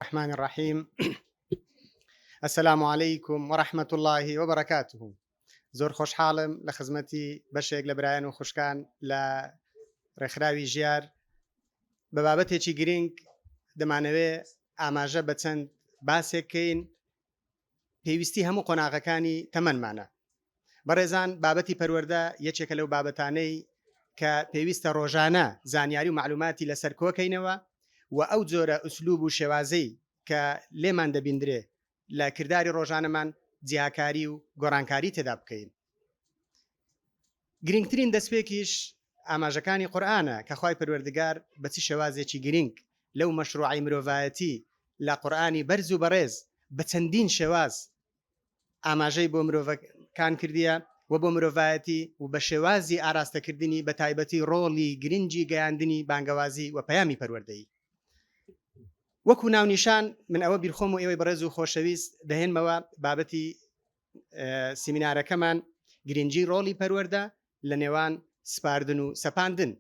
الرحمن الرحيم. السلام عليكم ورحمة الله وبركاته. زۆر خۆشحاڵم لە خزمەتی بەشێک لە برایان و خوشکان لە ڕێکخراوی ژیار بە بابەتێکی گرنگ دەمانەوێت ئاماژە بە چەند باسێککەین پێویستی هەموو قۆناغەکانی تەمەنمانە. بەڕێزان، بابەتی پەروەردە یەکێکە لەو بابەتانەی کە پێویستە ڕۆژانە زانیاری و معلوماتی لەسەر کۆکەینەوە و ئەو جۆرە ئوسلوب و شێوازەی کە لێمان دەبیندرێ لە کردداری ڕۆژانەمان جیاکاری و گۆڕانکاری تێدا بکەین. گرنگترین دەستپێکیش ئاماژەکانی قورئانە کە خوای پەروەردگار بەچی شێوازێکی گرنگ لەو مەشروعی مرۆڤایەتی لە قورئانی بەرز و بەڕێز بە چەندین شێواز ئاماژەی بۆ مرۆڤەکان کردیە و بۆ مرۆڤایەتی و بە شێوازی ئاراستەکردنی بە تایبەتی ڕۆڵی گرنگی گەیاندنی بانگەوازی و پەیامی پەروەردەیی. وەکو ناونیشان من ئەوە بیرخۆم و ئێوەی بەڕێز و خۆشەویست دەهێنمەوە بابەتی سیمینارەکەمان گرنگی ڕۆڵی پەروەردە لە نێوان سپاردن و سەپاندن.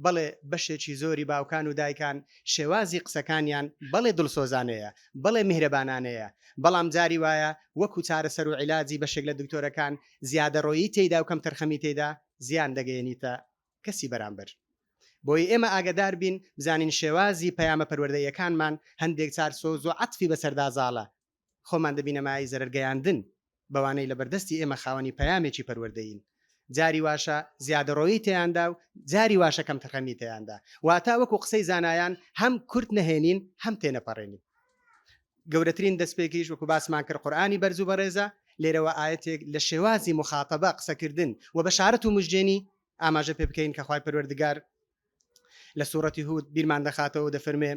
بەڵێ بەشێکی زۆری باوکان و دایکان شێوازی قسەکانیان بەڵێ دڵسۆزانەیە، بەڵێ میهرەبانانەیە، بەڵام جاری وایە وەکو چارەسەر و عیلاجی بەشێک لە دکتۆرەکان زیادەڕۆیی تێیدا و کەم تەرخەمی تێدا زیان دەگەیەنیتە کەسی بەرامبەر. بۆی ئێمە ئاگدار بین بزانین شێوازی پەیامە پەروەردەیەکانمان هەندێک چار سۆز و عەتفی بەسەردازاڵە خۆمان دەبینەمای زەرەرگەیاندن بەوانەی لەبەردەستی ئێمە خاوەنی پەیامێکی پەروەردەین. جاری واشە زیادەڕۆیی تێیاندا و جاری واشە کەم تەرخەمی تێیاندا، واتە وەکو قسەی زانایان هەم کورت نەهێنین هەم تێنەپەڕێنین. گەورەترین دەستپێکیش وەکو باسمان کرد قورئانی بەرز و بەڕێزە، لێرەوە ئاەتێک لە شێوازی مخاتەبە قسەکردن و بەشارەت و مژدێنی ئاماژە پێ بکەین کە خوای پەروەردگار لە سوورەتی هود بیرمان دەخاتەوە دەفەرمێ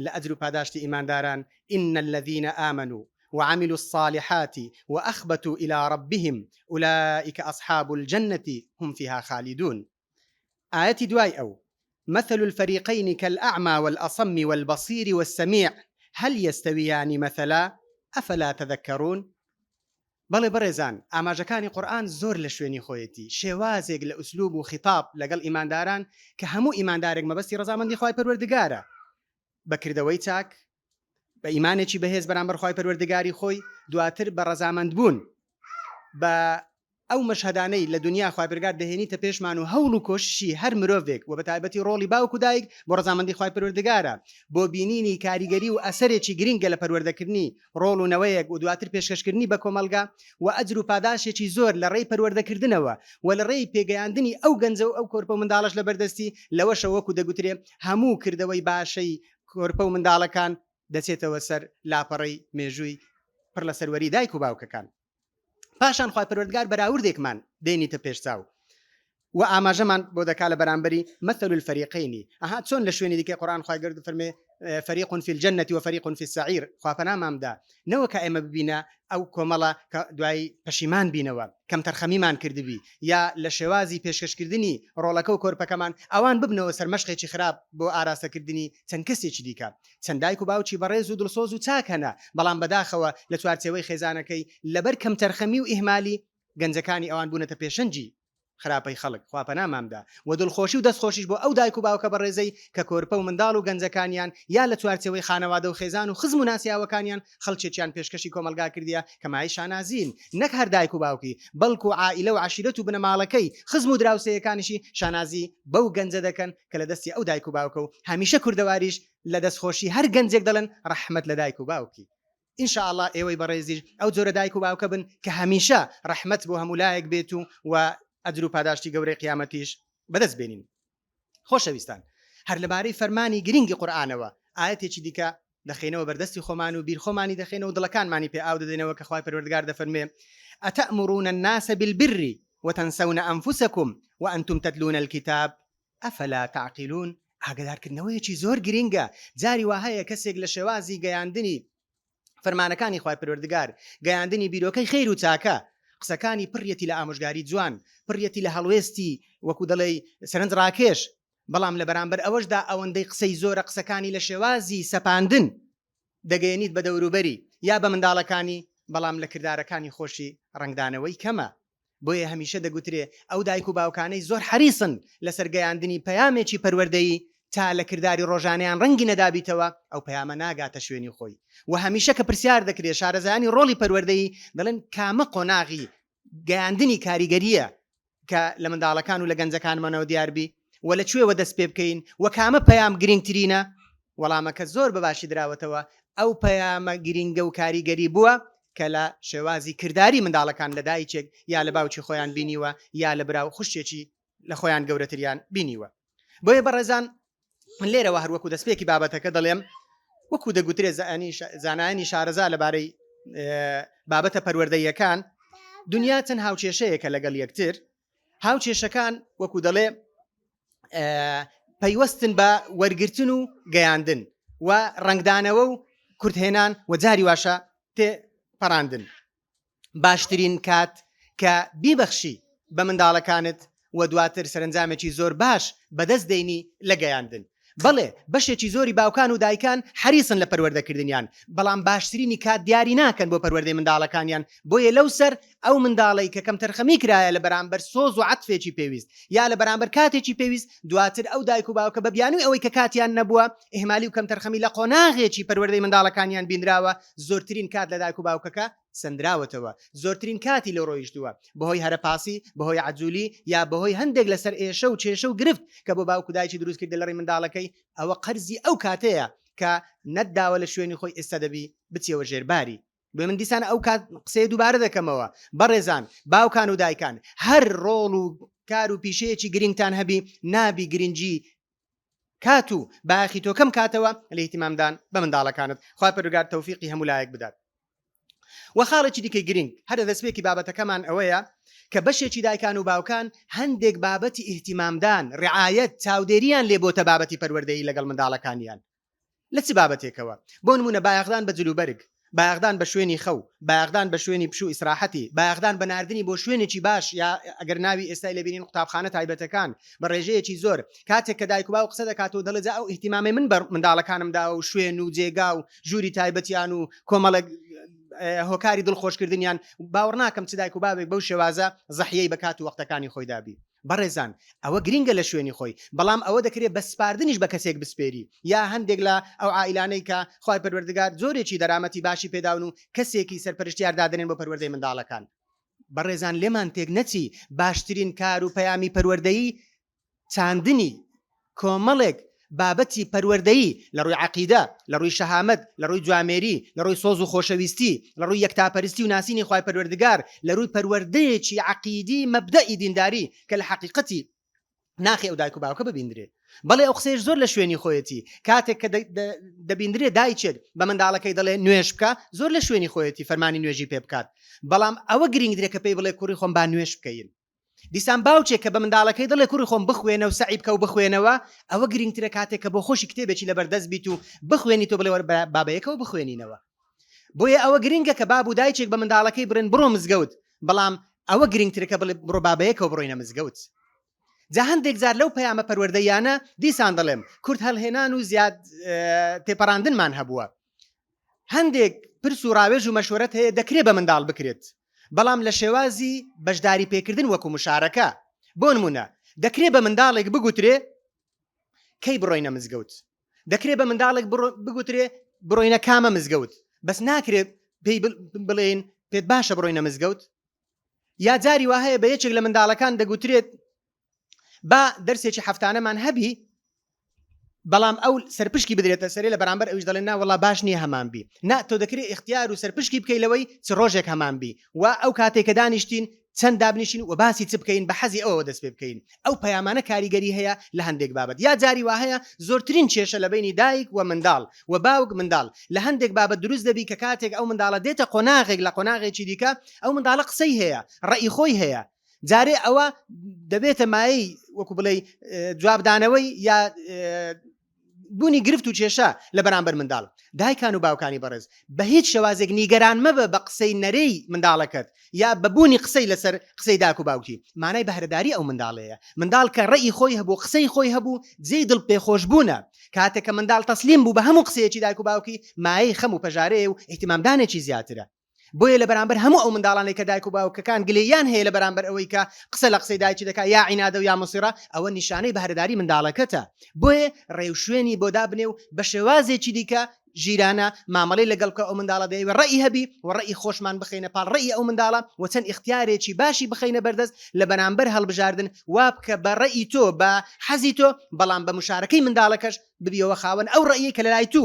لە ئەجر و پاداشتی ئیمانداران إن الذين آمنوا وعملوا الصالحات وأخبتوا إلى ربهم أولئك أصحاب الجنة هم فيها خالدون. آية دواي أو مثل الفريقين كالأعمى والأصم والبصير والسميع هل يستويان مثلا أفلا تذكرون. بەڵێ بەڕێزان، ئاماژەکانی قورئان زۆر لە شوێنی خۆیەتی شێوازێک لە ئوسلوب و خیتاب لەگەڵ ئیمانداران کە هەموو ئیماندارێک مەبەستی ڕەزامەندی خوای پەروەردگارە بەکردەوەی چاک بە ئیمانێکی بەهێز بەرامبەر خوای پەروەردگاری خۆی، دواتر بە ڕەزامەند بوون بە ئەو مەشهەدانەی لە دنیا خوای پەروەردگار دەهێنیتە پێشمان و هەوڵ و کۆششی هەر مرۆڤێک و بە تایبەتی ڕۆڵی باوک و دایک بۆ ڕەزامەندی خوای پەروەردگارە بۆ بینینی کاریگەری و ئەسەرێکی گرنگە لە پەروەردەکردنی ڕۆڵ و نەوەیەک و دواتر پێشکەشکردنی بە کۆمەلگا و ئەجر و پاداشێکی زۆر لە ڕێی پەروەردەکردنەوە و لە ڕێی پێگەیاندنی ئەو گەنجە و ئەو کۆرپە و منداڵەش لە بەردەستی لەوەشە وەکو دەگوترێ هەموو کردەوەی باشەی کۆرپە و منداڵەکان دەچێتەوە سەر لاپەڕەی مێژووی پڕ لە سەروەری دایک و باوکەکان. پاشان خوای پەروەردگار بەراوردێکمان دێنیتە پێشچاو و ئاماژەمان بۆ دەکا لە بەرامبەری مثل الفەریقەینی. ئەها چۆن لە شوێنی دیکەی قورئان خوای گەورە فەرمێ فەریق فی الجنة وفەریق فی السعیر. خوا پەنامامدا نەوە کە ئێمە ببینە ئەو کۆمەڵە کە دوای پەشیمان بینەوە کەم تەرخەمیمان کردبی یا لە شێوازی پێشکەشکردنی ڕۆڵەکە و کۆرپەکەمان ئەوان ببنەوە سەر مەشقێکی خراپ بۆ ئاراستەکردنی چەند کەسێکی دیکە. چەند دایک و باوکی بەڕێز و دڵسۆز و چاک هەنا، بەڵام بەداخەوە لە چوارچێوەی خێزانەکەی لەبەر کەم تەرخەمی و ئیهمالی گەنجەکانی ئەوان بوونەتە پێشەنجی خراپەی خەڵک. خوا پەنامامدا و دڵخۆشی و دەستخۆشیش بۆ ئەو دایک و باوکە بەڕێزەی کە کۆرپە و منداڵ و گەنجەکانیان یا لە چوارچێوەی خانەوادە و خێزان و خزم و ناسیاوەکانیان خەڵکێکیان پێشکەشی کۆمەلگا کردیە کە مای شانازین، نەک هەر دایک و باوکی بەڵکو عائیلە و عشیرەت و بنەماڵەکەی خزم و دراوسەیەکانیشی شانازی بەو گەنجە دەکەن کە لە دەستی ئەو دایک و باوکە و هەمیشە کوردەواریش لە دەستخۆشی هەر گەنجێک دەڵێن ڕەحمەت لە دایک و باوکی. ئینشاءالله ئێوەی بەڕێزیش ئەو جۆرە دایک و باوکە بن کە هەمیشە ڕەحمەت بۆ هەموو لایەک بێت و ئەجر و پاداشتی گەورەی قیامەتیش بەدەست بێنین. خۆشەویستان، هەر لەبارەی فەرمانی گرنگی قورئانەوە ئاەتێکی دیکە دەخێنەوە بەردەستی خۆمان و بیرخۆمانی دەخێنەوە و دڵەکانمانی پێ ئاو دەدەینەوە کە خوای پەروەردگار دەفەرمێ ئەتەأمرون الناس بالبر وتنسون أنفسكم وأنتم تتلون الكتاب أفلا تعقلون. ئاگادارکردنەوەیەکی زۆر گرنگە. جاری وهەیە کەسێک لە شێوازی گەیاندنی فەرمانەکانی خوای پەروەردگار، گەیاندنی بیرۆکەی خەیر و چاکە، قسەکانی پڕیەتی لە ئامۆژگاری جوان، پڕیەتی لە هەڵوێستی وەکو دەڵێ سەرنج ڕاکێش، بەڵام لە بەرامبەر ئەوەشدا ئەوەندەی قسەی زۆرە قسەکانی لە شێوازی سەپاندن دەگەیەنیت بە دەوروبەری یا بە منداڵەکانی، بەڵام لە کردارەکانی خۆشی ڕنگدانەوەی کەمە. بۆیە هەمیشە دەگوترێ ئەو دایک و باوکانەی زۆر حەریسن لەسەر گەیاندنی پەیامێکی پەروەردەیی تا لە کردداری ڕۆژانیان ڕەنگی نەدابیتەوە ئەو پەیامە ناگاتە شوێنی خۆی و هەمیشە کە پرسیار دەکرێت شارەزانی ڕۆڵی پەروەردەی دەڵێن کامە قۆناغی گەیاندنی کاریگەریە کە لە منداڵەکان و لە گەنجەکانمانەوە دیاربی و لەکوێوە دەست پێ بکەین و کامە پەیام گرنگترینە وەڵامەکە زۆر بەباشی دراوەتەوە ئەو پەیامە گرنگە و کاریگەری بووە کە لە شێوازی کردداری منداڵەکان لە دایکێک یا لە باوکی خۆیان بینیوە یا لە براو خوشتێکی لە خۆیان گەورەتریان بینیوە. بۆیە بەڕێزان من لێرەوە هەروەکو دەستپێکی بابەتەکە دەڵێم وەکو دەگوترێت زانایانی شارەزا لەبارەی بابەتە پەروەردەیەکان دنیا چەند هاوچێشەیەکە لەگەڵ یەکتر هاوچێشەکان وەکو دەڵێ پەیوەستن بە وەرگرتن و گەیاندن و ڕنگدانەوە و کورتهێنان و جاری واشە تێپەڕاندن باشترین کات کە بیبەخشی بە منداڵەکانت و دواتر سەرنجامێکی زۆر باش بەدەست دەینی لە گەیاندن. بەڵێ بەشێکی زۆری باوکان و دایکان حریسن لە پەروەردەکردنیان بەڵام باشترینی کات دیاری ناکەن بۆ پەروەردەی منداڵەکانیان بۆیە لەو سەر ئەو منداڵی کە کەم تەرخەمی کرایە لە بەرامبەر سۆز و عەتفێکی پێویست یا لە بەرامبەر کاتێکی پێویست دواتر ئەو دایک و باوکە بە بیانووی ئەوەی کە کاتیان نەبووە ئیهمالی و کەم تەرخەمی لە قۆناغێکی پەروەردەی منداڵەکانیان بینراوە زۆرترین کات لە دایک و باوکەکە سندراوەتەوە زۆرترین کاتی لە ڕۆیشتووە بەهۆی هەرەپاسی بەهۆی عەجولی یا بەهۆی هەندێک لەسەر ئێشە و چێشە و گرفت کە بۆ باوکو دایکی دروست کرد لە ڕێی منداڵەکەی ئەوە قەرزی ئەو کاتەیە کە نەتداوە لە شوێنی خۆی ئێستا دەبی بچێەوە ژێرباری. بۆ من دیسان ئەو کات قسەی دووبارە دەکەمەوە بەڕێزان باوکان و دایکان هەر ڕۆڵ و کار و پیشەیەکی گرنگتان هەبی نابی گرنگی کات و باخی تۆ کەم کاتەوە لە ئیتیمامدان بە منداڵەکانت خوا پەروەردگار تەوفیقی هەموو لایەک بدات. و خاڵێکی دیکەی گرنگ هەر دەستپێکی بابەتەکەمان ئەوەیە کە بەشێکی دایکان و باوکان هەندێک بابەتی ئیهتیمامدان ڕعایەت چاودێریان لێ بۆتە بابەتی پەروەردەیی لەگەڵ منداڵەکانیان لە چ بابەتێکەوە بۆ نمونە بایەخدان بە جلوبەرگ بایەخدان بە شوێنی خەو بایەخدان بە شوێنی پشوو ئیسراحەتی بایەخدان بە ناردنی بۆ شوێنێکی باش یا ئەگەر ناوی ئێستا لێبینین قوتابخانە تایبەتەکان بە ڕێژەیەکی زۆر کاتێک کە دایک و باو قسە دەکاتەوە دەڵێت ئەو ئیهتیمامی من بە منداڵەکانمدا و شوێن و جێگا و ژووری تایبەتیان و کۆمەڵک هۆکاری دڵخۆشکردنیان باوەڕ ناکەم چ دایک و بابێک بەو شێوازە زەحیەی بەکات و وەختەکانی خۆی دابی. بەڕێزان ئەوە گرینگە لە شوێنی خۆی بەڵام ئەوە دەکرێت بە سپاردنیش بە کەسێک بسپێری یا هەندێک لە ئەو عائیلانەی کە خوای پەروەردگار زۆرێکی دەرامەتی باشی پێداون و کەسێکی سەرپەرشتیار دادنێن بۆ پەروەردەی منداڵەکان. بەڕێزان لێمان تێک نەچی باشترین کار و پەیامی پەروەردەیی چاندنی کۆمەڵێک بابەتی پەروەردەیی لە ڕووی عەقیدە لە ڕووی شەهامەت لە ڕووی جوامێری لە ڕووی سۆز و خۆشەویستی لە ڕووی یەکتاپەرستی و ناسینی خوای پەروەردگار لە ڕووی پەروەردەیەکی عەقیدی مەبدەئی دینداری کە لە حەقیقەتی ناخی ئەو دایک و باوکە ببیندرێ. بەڵێ ئەو قسەیش زۆر لە شوێنی خۆیەتی کاتێک کە دەبیندرێ دایچێک بە منداڵەکەی دەڵێ نوێش بکە زۆر لە شوێنی خۆیەتی فەرمانی نوێژی پێ بکات بەڵام ئەوە گرنگدرێت کە پێی بڵێ کوڕی خۆم با نوێش بکەین. دیسان باوچێک کە بە منداڵەکەی دڵێ کوڕی خۆم بخوێنە و سعی بکە و بخوێنەوە ئەوە گرنگترە کاتێک کە بۆ خۆشی کتێبێکی لەبەردەست بیت و بخوێنی تۆ بڵێ بابەیەکەوە بخوێنینەوە. بۆیە ئەوە گرنگە کە باب و دایچێک بە منداڵەکەی برن بڕۆ مزگەوت بەڵام ئەوە گرنگترە کە بڵێ بڕۆ بابەیەکەوە بڕۆینە مزگەوت. جا هەندێک جار لەو پەیامە پەروەردەیانە دیسان دەڵێم کورت هەڵهێنان و زیاد تێپەڕاندنمان هەبووە. هەندێک پرس و ڕاوێژ و مەشوەرەت هەیە دەکرێت بە منداڵ بکرێت بەڵام لە شێوازی بەشداری پێکردن وەکو مشارەکە. بۆ نمونە دەکرێت بە منداڵێک بگوترێ کەی بڕۆینە مزگەوت دەکرێت بە منداڵێک بگوترێ بڕۆینە کامە مزگەوت بەس ناکرێت پێی بڵێن پێت باشە بڕۆینە مزگەوت. یا جاری وا هەیە بە یەکێک لە منداڵەکان دەگوترێت با دەرسێکی هەفتانەمان هەبی بەڵام ئەو سەرپشکی بدرێتە سەرێ لە بەرامبەر ئەوش دەڵێن نا وەڵا باش نییە هەمان بی نا تۆ دەکرێت اختیار و سەرپشکی بکەی لەوەی چ ڕۆژێک هەمان بی و ئەو کاتێک کە دانیشتین چەند دابنیشین و باسی چ بکەین بە حەزی ئەوە دەست پێ بکەین. ئەو پەیامانە کاریگەری هەیە لە هەندێک بابەت. یا جاری وا هەیە زۆرترین کێشە لە بینی دایک و منداڵ و باوک منداڵ لە هەندێک بابەت دروست دەبی کە کاتێک ئەو منداڵە دێتە قۆناغێک لە قۆناغێکی دیکە ئەو منداڵە قسەی هەیە ڕەئی خۆی هەیە جارێ ئەوە دەبێتە مایەی وەکو بڵێ جوابدانەوەی یا بوونی گرفت و کێشە لە بەرامبەر منداڵ. دایکان و باوکانی بەڕێز بە هیچ شێوازێک نیگەران مەبە بە قسەی نەرەی منداڵەکەت یا بەبوونی قسەی لەسەر قسەی داک و باوکی مانای بەهرەداری ئەو منداڵەیە. منداڵ کە ڕەئی خۆی هەبوو قسەی خۆی هەبوو جێی دڵ پێخۆش بوونە کاتێک کە منداڵ تەسلیم بوو بە هەموو قسەیەکی دایک و باوکی مایەی خەم و پەژارەیە و ئیهتیمامدانێکی زیاترە. بۆیە لە بەرامبەر هەموو ئەو منداڵانەی کە دایک و باوکەکان گلەیان هەیە لە بەرامبەر ئەوەی کە قسە لە قسەی دایکی دەکات یا عینادە و یا مصیرە ئەوە نیشانەی بەهرەداری منداڵەکەتە بۆیە ڕێوشوێنی بۆ دابنێ و بە شێوازێکی دیکە ژیرانە مامەڵەی لەگەڵکە ئەو منداڵە دەیوە ڕێی هەبی و ڕێی خۆشمان بخینە پاڵ ڕێی ئەو منداڵە و چەند اختیارێکی باشی بخینە بەردەست لە بەرامبەر هەڵبژاردن وا بکە بە ڕێی تۆ بە حەزی تۆ بەڵام بە مشارەکەی منداڵەکەش ببیەوە خاوەن ئەو ڕێی کە لە لای تو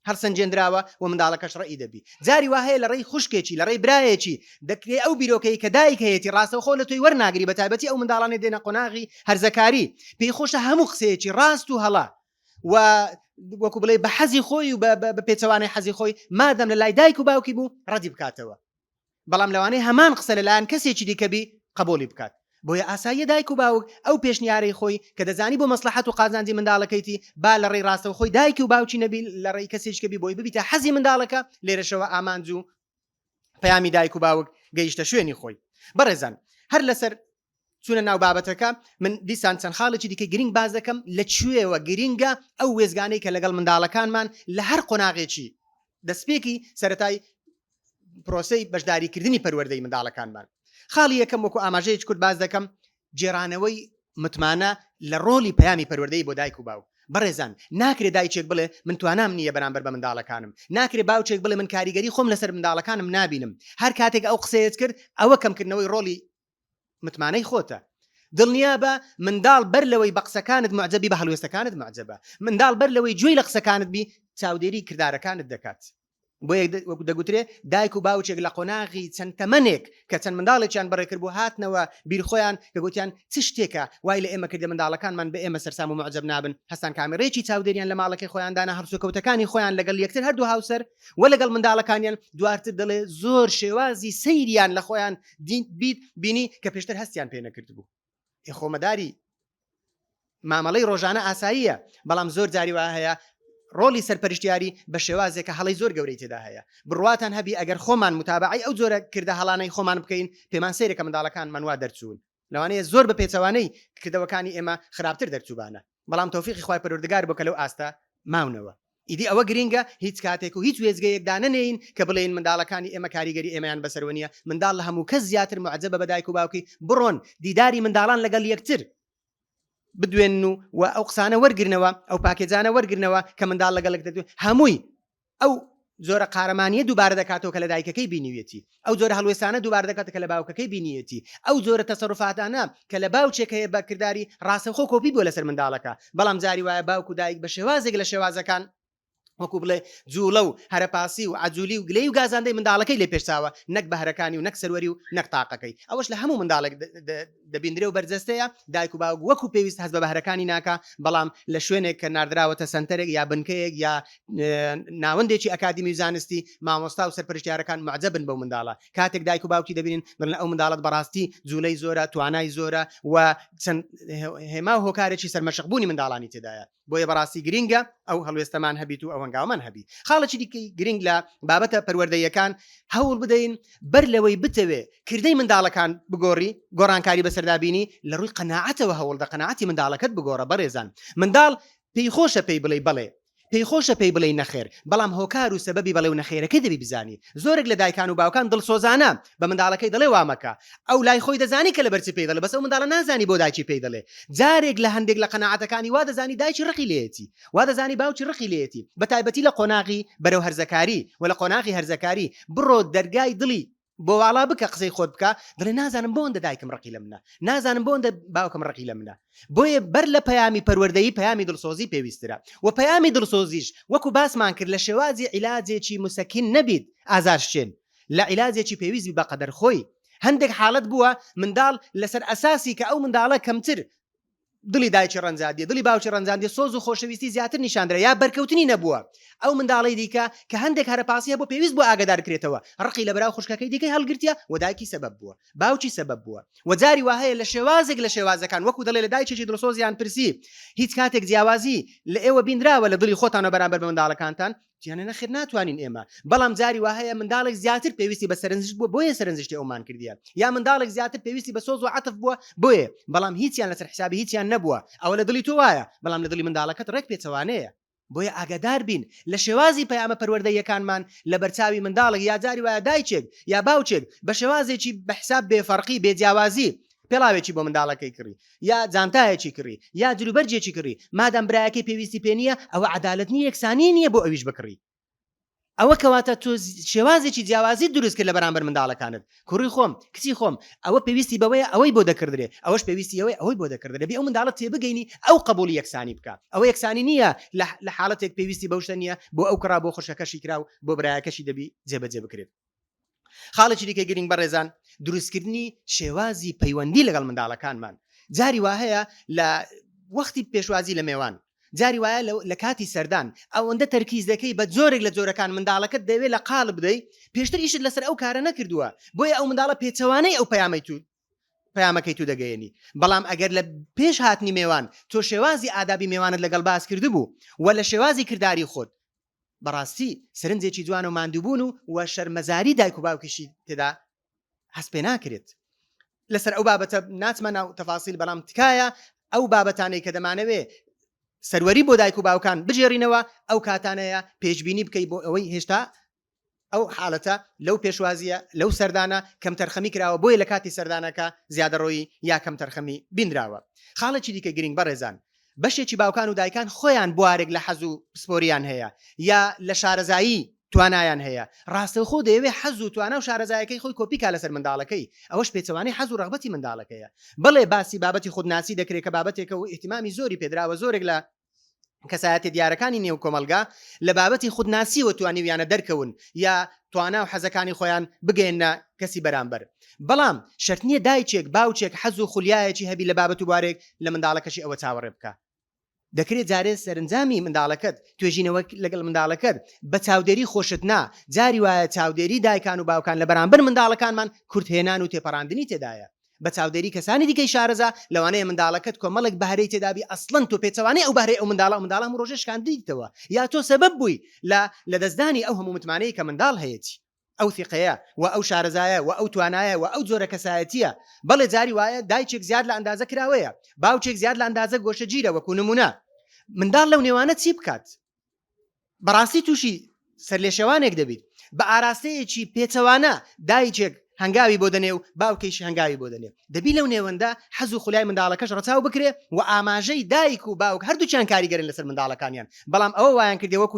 هەرسەنجێنراوە و منداڵەکەش ڕێی دەبی جاری وهەیە لە ڕێی خوشکێکی لە ڕێی برایەکی دەکرێت ئەو بیرۆکەی کە دایک هەیەی ڕاستەوخۆ لە توی وەرناگری بە تایبەتی ئەو منداڵانی دێنە قۆناغی هەرزەکاری پێی خۆشە هەموو قسەیەکی ڕاست و هەڵا و وەکو بڵێ بە حەزی خۆی و بە پێچەوانەی حەزی خۆی مادەم لە لای دایک و باوکی بوو ڕەدی بکاتەوە بەڵام لەوانەیە هەمان قسە لەلایەن کەسێکی دیکەبی قبولی بکات بۆیە ئاساییە دایک و باوک ئەو پێشنیارەی خۆی کە دەزانی بۆ مەسلحەت و قازانجی منداڵەکەیتی با لە ڕێی ڕاستەوە خۆی دایک و باوکی نەبی لە ڕێی کەسێکەبی بۆی ببیتە حەزی منداڵەکە لێرەشەوە ئامانج و پەیامی دایک و باوک گەیشتە شوێنی خۆی بەڕێزان هەر لەسەر چونە ناو بابەتەکە من دیسان چەند خاڵێکی دیکە گرنگ باز دەکەم لە کوێوە گرینگە ئەو وێزگانەی کە لەگەڵ منداڵەکانمان لە هەر قۆناغێکی دەستپێکی سەرەتای پرۆسەی بەشداریکردنی پەروەردەی منداڵەکانمان خاڵی یەکەم وەکو ئاماژەیەکی کورت باز دەکەم جێرانەوەی متمانە لە ڕۆلی پەیامی پەروەردەی بۆ دایک و باوک بەڕێزان ناکرێت دایچێک بڵێ من توانام نییە بەرامبەر بە منداڵەکانم ناکرێت باوچێک بڵێ من کاریگەری خۆم لەسەر منداڵەکانم نابینم هەر کاتێک ئەو قسەیەت کرد ئەوە کەمکردنەوەی ڕۆلی متمانەی خۆتە دڵنیا بە منداڵ بەر لەوەی بە قسەکانت معجەبی بە هەڵوێستەکانت معجەبە منداڵ بەر لەوەی گوێی لە قسەکانت بی چاودێری کردارەکانت دەکات بۆ دەگوترێ دایک و باوچێک لە قۆناغی چەند تەمەنێک کە چەند منداڵێکیان بەڕێکرد بۆ هاتنەوە بیرخۆیان کە گوتیان چ شتێکە وای لە ئێمە کردە منداڵەکانمان بە ئێمە سەرسام و معجەب نابن هەستان کامێرەیەکی چاودێریان لە ماڵەکەی خۆیاندانا هەرسوکەوتەکانی خۆیان لەگەڵ یەکتر هەردوو هاوسەر و لەگەڵ منداڵەکانیان دوارتر دەڵێ زۆر شێوازی سەیریان لە خۆیان بیت بینی کە پێشتر هەستیان پێ نەکرد بوو خۆمەداری مامەڵەی ڕۆژانە ئاساییە بەڵام زۆر جاری وا هەیە ڕۆلی سەرپەرشتیاری بە شێوازێکە هەڵی زۆر گەورەی تێدا هەیە بڕواتان هەبی ئەگەر خۆمان متابعی ئەو جۆرە کردە هەڵانەی خۆمان بکەین پێمان سەیرەکە منداڵەکانمان وا دەرچوون لەوانەیە زۆر بە پێچەوانەی کردەوەکانی ئێمە خراپتر دەرچوبانە بەڵام تەوفیقی خوای پەروەردگار بۆ کە لەو ئاستا ماونەوە ئیدی ئەوە گرینگە هیچ کاتێک و هیچ وێزگەیەکدا نەنێین کە بڵێن منداڵەکانی ئێمە کاریگەری ئێمەیان بەسەروەنیە منداڵ لە هەموو کەس زیاتر معجەبە بە دایک و باوکی بڕۆن دیداری منداڵان لەگەڵ یەکتر بدوێن و ئەو قسانە وەرگرنەوە ئەو پاکێجانە وەرگرنەوە کە منداڵ لەگەڵک دەدوێت هەمووی ئەو زۆرە قارەمانیە دووبارە دەکاتەوە کە لە دایکەکەی بینیوێتی ئەو زۆرە هەڵوێستانە دووبارە دەکاتە کە لە باوکەکەی بینیەتی ئەو زۆرە تەسەڕوفاتانە کە لە باوچێک هەیە بە کردداری ڕاستەوخۆ کۆپی بۆ لەسەر منداڵەکە بەڵام جاری وایە باوک و دایک بە شێوازێک لە شێوازەکان وەکو بڵێ جوڵە و هەرەپاسی و عجوولی و گلەی و گازاندەی منداڵەکەی لێ پێشاوە نەک بەهرەکانی و نەک سەروەری و نەک تاقەکەی ئەوەش لە هەموو منداڵێک دەبیندرێ و بەرجەستەیە دایک و باوک وەکو پێویست هەست بە بەهرەکانی ناکە بەڵام لە شوێنێک کە ناردراوەتە سنتەرێک یا بنکەیەک یا ناوەندێکی ئەکادمی زانستی مامۆستا و سەرپەرشتیارەکان معجەبن بەو منداڵە کاتێک دایک و باوکی دەبینن بڵێن ئەو منداڵت بەڕاستی جوولەی زۆرە توانای زۆرە و چەند هێما و هۆکارێکی سەرمەشقبوونی منداڵانی تێدایە بۆیە بەڕاستی گرینگە ئەو هەڵوێستەمان هەبیت و ئەوەنگاومان هەبی خاڵێکی دیکەی گرنگ لە بابەتە پەروەردەیەکان هەوڵ بدەین بەر لەوەی بتەوێ کردەی منداڵەکان بگۆڕی گۆڕانکاری بەسەردابینی لە ڕووی قەناعەتەوە هەوڵدە قەناعەتی منداڵەکەت بگۆڕە بەڕێزان منداڵ پێی خۆشە پێی بڵێ بڵێ پێی خۆشە پێی بڵێ نەخێر بەڵام هۆکار و سەبەبی بەڵێ و نەخێرەکەی دەبی بزانی زۆرێک لە دایکان و باوکان دڵسۆزانە بە منداڵەکەی دەڵێ وامەکە ئەو لای خۆی دەزانی کە لە بەرچی پێی دەڵێ بەس ئەو منداڵە نازانی بۆ دایکی پێی دەڵێ جارێک لە هەندێک لە قەناعەتەکانی وا دەزانی دایکی ڕقی لێتی وا دەزانی باوکی ڕقی لێتی بە تایبەتی لە قۆناغی بەرەو هەرزەکاری و لە قۆناغی هەرزەکاری بڕۆ دەرگای دڵی بۆ واڵا بکە قسەی خۆت بکە دڵێ نازانم بۆندە دایکم ڕقی لە منە نازانم بۆندە باوکم ڕقی لە منە بۆیە بەر لە پەیامی پەروەردەیی پەیامی دڵسۆزی پێویسترە و پەیامی دڵسۆزیش وەکو باسمان کرد لە شێوازی عیلاجێکی موسەکین نەبیت ئازارشێن لە عیلاجێکی پێویستی بە قەدەر خۆی هەندێک حاڵەت بووە منداڵ لەسەر ئەساسی کە ئەو منداڵە کەمتر دڵی دایکی ڕەنجاندی دڵی باوکی ڕەنجاندی سۆز و خۆشەویستی زیاتر نیشاندرا یا بەرکەوتنی نەبووە ئەو منداڵی دیکە کە هەندێک هەرەپاسی بۆ پێویست بۆ ئاگادار کرێتەوە ڕقی لە بەراو خوشکەکەی دیکەی هەڵگرتیە و دایکی سەبەب بووە باوکی سەبەب بووە و جاری وهەیە لە شێوازێک لە شێوازەکان وەکو دەڵێ لە دایکێکی دڵسۆزیان پرسی هیچ کاتێک جیاوازی لە ئێوە بینراوە لە دڵی خۆتانە بەرامبەر بە منداڵەکانتان جیانە نەخێر ناتوانین ئێمە بەڵام جاری وهەیە منداڵێک زیاتر پێویستی بە سەرنجشت بووە بۆیە سەرنجشتی ئەومان کردیە یا منداڵێک زیاتر پێویستی بە سۆز و عەتف بووە بۆیە بەڵام هیچیان لەسەر حسابی هیچیان نەبووە ئەوە لە دڵی تۆ وایە بەڵام لە دڵی منداڵەکەت ڕێک پێچەوانەیە بۆیە ئاگادار بین لە شێوازی پەیامە پەروەردەیەکانمان لە بەرچاوی منداڵێک یا جاری وایە دایچێک یا باوچێک بە شێوازێکی بەحساب بێفەرقی بێجیاوازی پێڵاوێکی بۆ منداڵەکەی کڕی یا جانتایەکی کڕی یا جلوبەرجێکی کڕی مادام برایەکەی پێویستی پێ نییە ئەوە عەدالەتنی یەکسانی نییە بۆ ئەویش بکڕی ئەوە کەواتە تۆ شێوازێکی جیاوازی دروست کرد لە بەرامبەر منداڵەکانت کوڕی خۆم کچی خۆم ئەوە پێویستی بەوەیە ئەوەی بۆ دەکردرێ ئەوەش پێویستی ئەوەی بۆ دەکردرێ بێ ئەو منداڵت تێبگەینی ئەو قبولی یەکسانی بکە ئەوە یەکسانی نییە لە حاڵەتێک پێویستی بەوشتە نییە بۆ ئەو کڕا بۆ خوشەکەشی کرا و بۆ برایەکەشی دەبی جێبەجێ بکرێت خاڵێکی دیکە گرنگ بەڕێزان دروستکردنی شێوازی پەیوەندی لەگەڵ منداڵەکانمان جاری وا هەیە لە وەختی پێشوازی لە میێوان جاری وایە لە کاتی سەردان ئەوەندە تەرکیز دەکەی بە جۆرێک لە جۆرەکان منداڵەکەت دەوێت لە قاڵب بدەی پێشتر ئیشت لەسەر ئەو کارە نەکردووە بۆیە ئەو منداڵە پێچەوانەی ئەو پەیامەکەی تو دەگەیەنی بەڵام ئەگەر لە پێش هاتنی میێوان تۆ شێوازی ئادابی میێوانت لەگەڵ باس کرد بوو و لە شێوازی کردداری خۆت بەڕاستی سەرنجێکی جوان و ماندووبوون و شەرمەزاری دایک و باوکیشی تێدا هەست پێ ناکرێت لەسەر ئەو بابەتە ناچمە ناو تەفاسیل بەڵام تکایە ئەو بابەتانەی کە دەمانەوێ سەروەری بۆ دایک و باوکان بجێڕینەوە ئەو کاتانەیە پێشبینی بکەی بۆ ئەوەی هێشتا ئەو حاڵەتە لەو پێشوازیە لەو سەردانە کەم تەرخەمی کراوە بۆی لە کاتی سەردانەکە زیادەڕۆیی یا کەم تەرخەمی بینراوە خاڵێکی دیکە گرنگ بەڕێزان بەشێکی باوکان و دایکان خۆیان بوارێک لە حەز و پسپۆریان هەیە یا لە شارەزایی توانایان هەیە ڕاستەوخۆ دەیەوێ حەز و توانە و شارەزایەکەی خۆی کۆپیکا لەسەر منداڵەکەی ئەوەش پێچەوانەی حەز و ڕەغبەتی منداڵەکەیە بەڵێ باسی بابەتی خودناسی دەکرێت کە بابەتێکە و ئیحتیمامی زۆری پێدراوە زۆرێک لە کەسایەتی دیارەکانی نێو کۆمەلگا لە بابەتی خودناسی و توانیویانە دەرکەون یا توانە و حەزەکانی خۆیان بگەێنە کەسی بەرامبەر بەڵام شەرت نییە دایچێک باوچێک حەز و خولیایەکی هەبی لە بابەت و بارێک لە منداڵەکەشی ئەوە چاوەڕێ بکە دەکرێت جارێ سەرنجامی منداڵەکەت توێژینەوە لەگەڵ منداڵەکەت بە چاودێری خۆشت نا جاری وایە چاودێری دایکان و باوکان لە بەرامبەر منداڵەکانمان کورتهێنان و تێپەڕاندنی تێدایە بە چاودێری کەسانی دیکەی شارەزا لەوانەیە منداڵەکەت کۆمەڵک بەهرەی تێدابی ئەسڵەن تۆ پێچەوانەی ئەو بەهرەی ئەو منداڵە ڕۆژێ شکاندیتەوە یا تۆ سەبەب بووی لە دەستدانی ئەو هەموو متمانەی کە منداڵ هەیەی ئەو ثقەیە و ئەو شارەزایە و ئەو توانایە و ئەو جۆرە کەسایەتیە بەڵێ جاری وایە دایچێک زیاد لە ئەندازە کراوەیە باوچێک زیاد لە ئەندازە گۆشە گیرە وەکو نمونە منداڵ لەو نێوانە چی بکات بەڕاستی تووشی سەرلێشێوانێک دەبیت بە ئاراستەیەکی پێچەوانە دایچێک هەنگاوی بۆ دەنێ و باوکەیش هەنگاوی بۆ دەنێ دەبی لەو نێوەندا حەز و خولای منداڵەکەش ڕەچاو بکرێ و ئاماژەی دایک و باوک هەردووچیان کاریگەرن لەسەر منداڵەکانیان بەڵام ئەوە وایان کردێ وەکو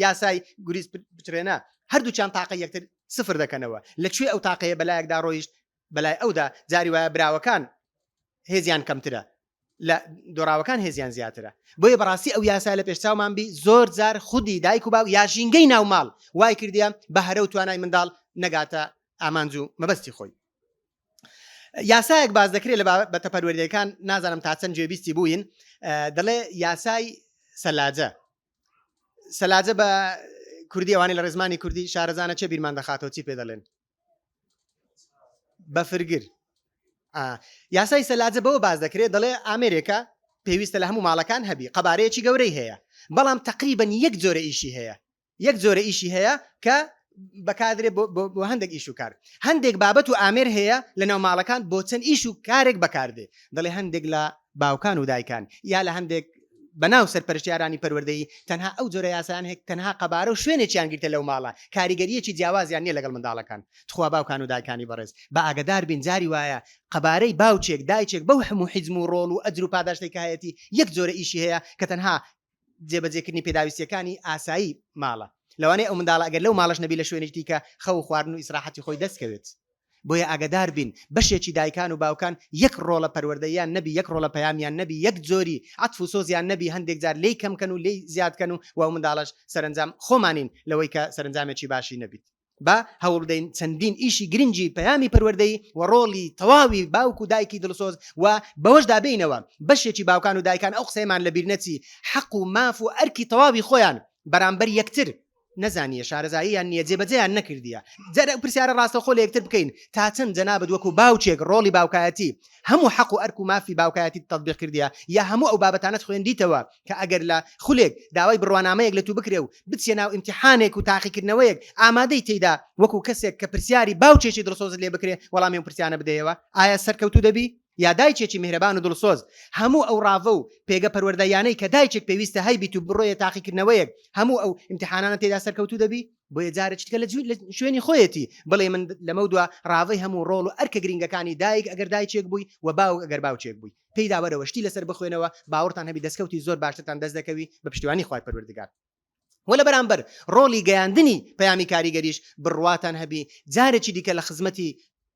یاسای گوریز بچرێنە هەردووچیان تاقە یەکتر سفر دەکەنەوە لەکوێ ئەو تاقەیە بەلایەکدا ڕۆیشت بەلای ئەودا جاری وایە براوەکان هێزیان کەمترە لە دۆڕاوەکان هێزیان زیاترە بۆیە بەڕاستی ئەو یاسا لە پێشچاومان بی زۆر جار خودی دایک و باوک یا ژینگەی ناوماڵ وای کردیە بە هەرە و توانای منداڵ نەگاتە ئامانج و مەبەستی خۆی یاسایەک باز دەکرێت لە بابەتە پەروەردەیەکان نازانم تا چەند گوێبیستی بووین دەڵێ یاسای سەلاجە بە کوردی ئەوانەی لە ڕێزمانی کوردی شارەزانە چێ بیرمان دەخاتەوە چی پێ دەڵێن بەفرگر یاسای سەلاجە بەوە باز دەکرێت دەڵێ ئامێریکا پێویستە لە هەموو ماڵەکان هەبی قەبارەیەکی گەورەی هەیە بەڵام تقریبەن یەک جۆرە ئیشی هەیە کە بەکادرێ بۆ هەندێک ئیش و کار هەندێک بابەت و ئامێر هەیە لە ناو ماڵەکان بۆ چەند ئیش و کارێک بەکاردێ دەڵێ هەندێک لە باوکان و دایکان یا لە هەندێک بەناو سەرپەرشتیارانی پەروەردەیی تەنها ئەو جۆرە یاسایان هەیە تەنها قەبارە و شوێنێکیان گرتە لەو ماڵە کاریگەریەکی جیاوازیان نییە لەگەڵ منداڵەکان تخوا باوکان و دایکانی بەڕێز بە ئاگدار بین جاری وایە قەبارەی باوچێک دایچێک بەو هەموو حیزم و ڕۆڵ و ئەجر و پاداشتێک هەیەی یەک جۆرە ئیشی هەیە کە تەنها جێبەجێکردنی پێداویستیەکانی ئاسایی ماڵە لەوانەیە ئەو منداڵ ئەگەر لەو ماڵش نەبی لە شوێنێک دیکە خەو خواردن و ئیسراحەتی خۆی دەستکەوێت بۆیە ئاگدار بین بەشێکی دایکان و باوکان یەک ڕۆڵە پەروەردەیان نەبی یەک ڕۆڵە پەیامیان نەبی یەک جۆری عەتف و سۆزیان نەبی هەندێک جار لی کەمکەن و لی زیادکەن و ئەو منداڵش سەرنجام خۆمانین لەوەی کە سەرنجامێکی باشی نەبیت با هەوڵدەین چەندین ئیشی گرنگی پەیامی پەروەردەی و ڕۆڵی تەواوی باوک و دایکی دڵسۆز و بەوەشدا بینەوە بەشێکی باوکان و دایکان ئەو قسەیمان لە بیرنەچی حەق و ماف و ئەرکی تەواوی خۆیان بەرامبەر یەکتر نەزانیە شارەزاییان نییە جێبەجێیان نەکردیە جارە پرسیارە ڕاستەخۆ لە یەکتر بکەین تا چەند جەنابەت وەکو باوچێک ڕۆڵی باوکایەتی هەموو حەق و ئەرک و مافی باوکایەتی تەطبیق کردیە یا هەموو ئەو بابەتانەت خوێندیتەوە کە ئەگەر لە خولێک داوای بڕوانامەیەک لە تو بکرێ و بچێ ناو ئیمتیحانێک و تاقیکردنەوەیەک ئامادەی تێیدا وەکو کەسێک کە پرسیاری باوچێکی دڵسۆزت لێ بکرێ وەڵامی ئەو پرسیانە بدەیەوە ئایا سەرکەوتوو دەبی یا دایکێکی میهرەبان و دڵسۆز هەموو ئەو ڕاوە و پێگە پەروەردەیانەی کە دایکێک پێویستە هەیبیت و بڕۆیە تاقیکردنەوەیەک هەموو ئەو امتحانانە تێدا سەرکەوتوو دەبی بۆیە جارێکیکە لە شوێنی خۆیەتی بڵێ من لەمە دووە ڕاوەی هەموو ڕۆڵ و ئەرکە گرنگەکانی دایک ئەگەر دایکێک بووی و باوک ئەگەر باوچێک بووی پێیدا وەرەوەشتی لەسەر بخوێنەوە باوەڕتان هەبی دەستکەوتی زۆر باشترتان دەست دەکەوی بە پشتیوانی خوای پەروەردگار ولا بەرامبەر ڕۆڵی گەیاندنی پەیامی کاریگەریش بڕواتان هەبی جارێکی دیکە لە خزمەتی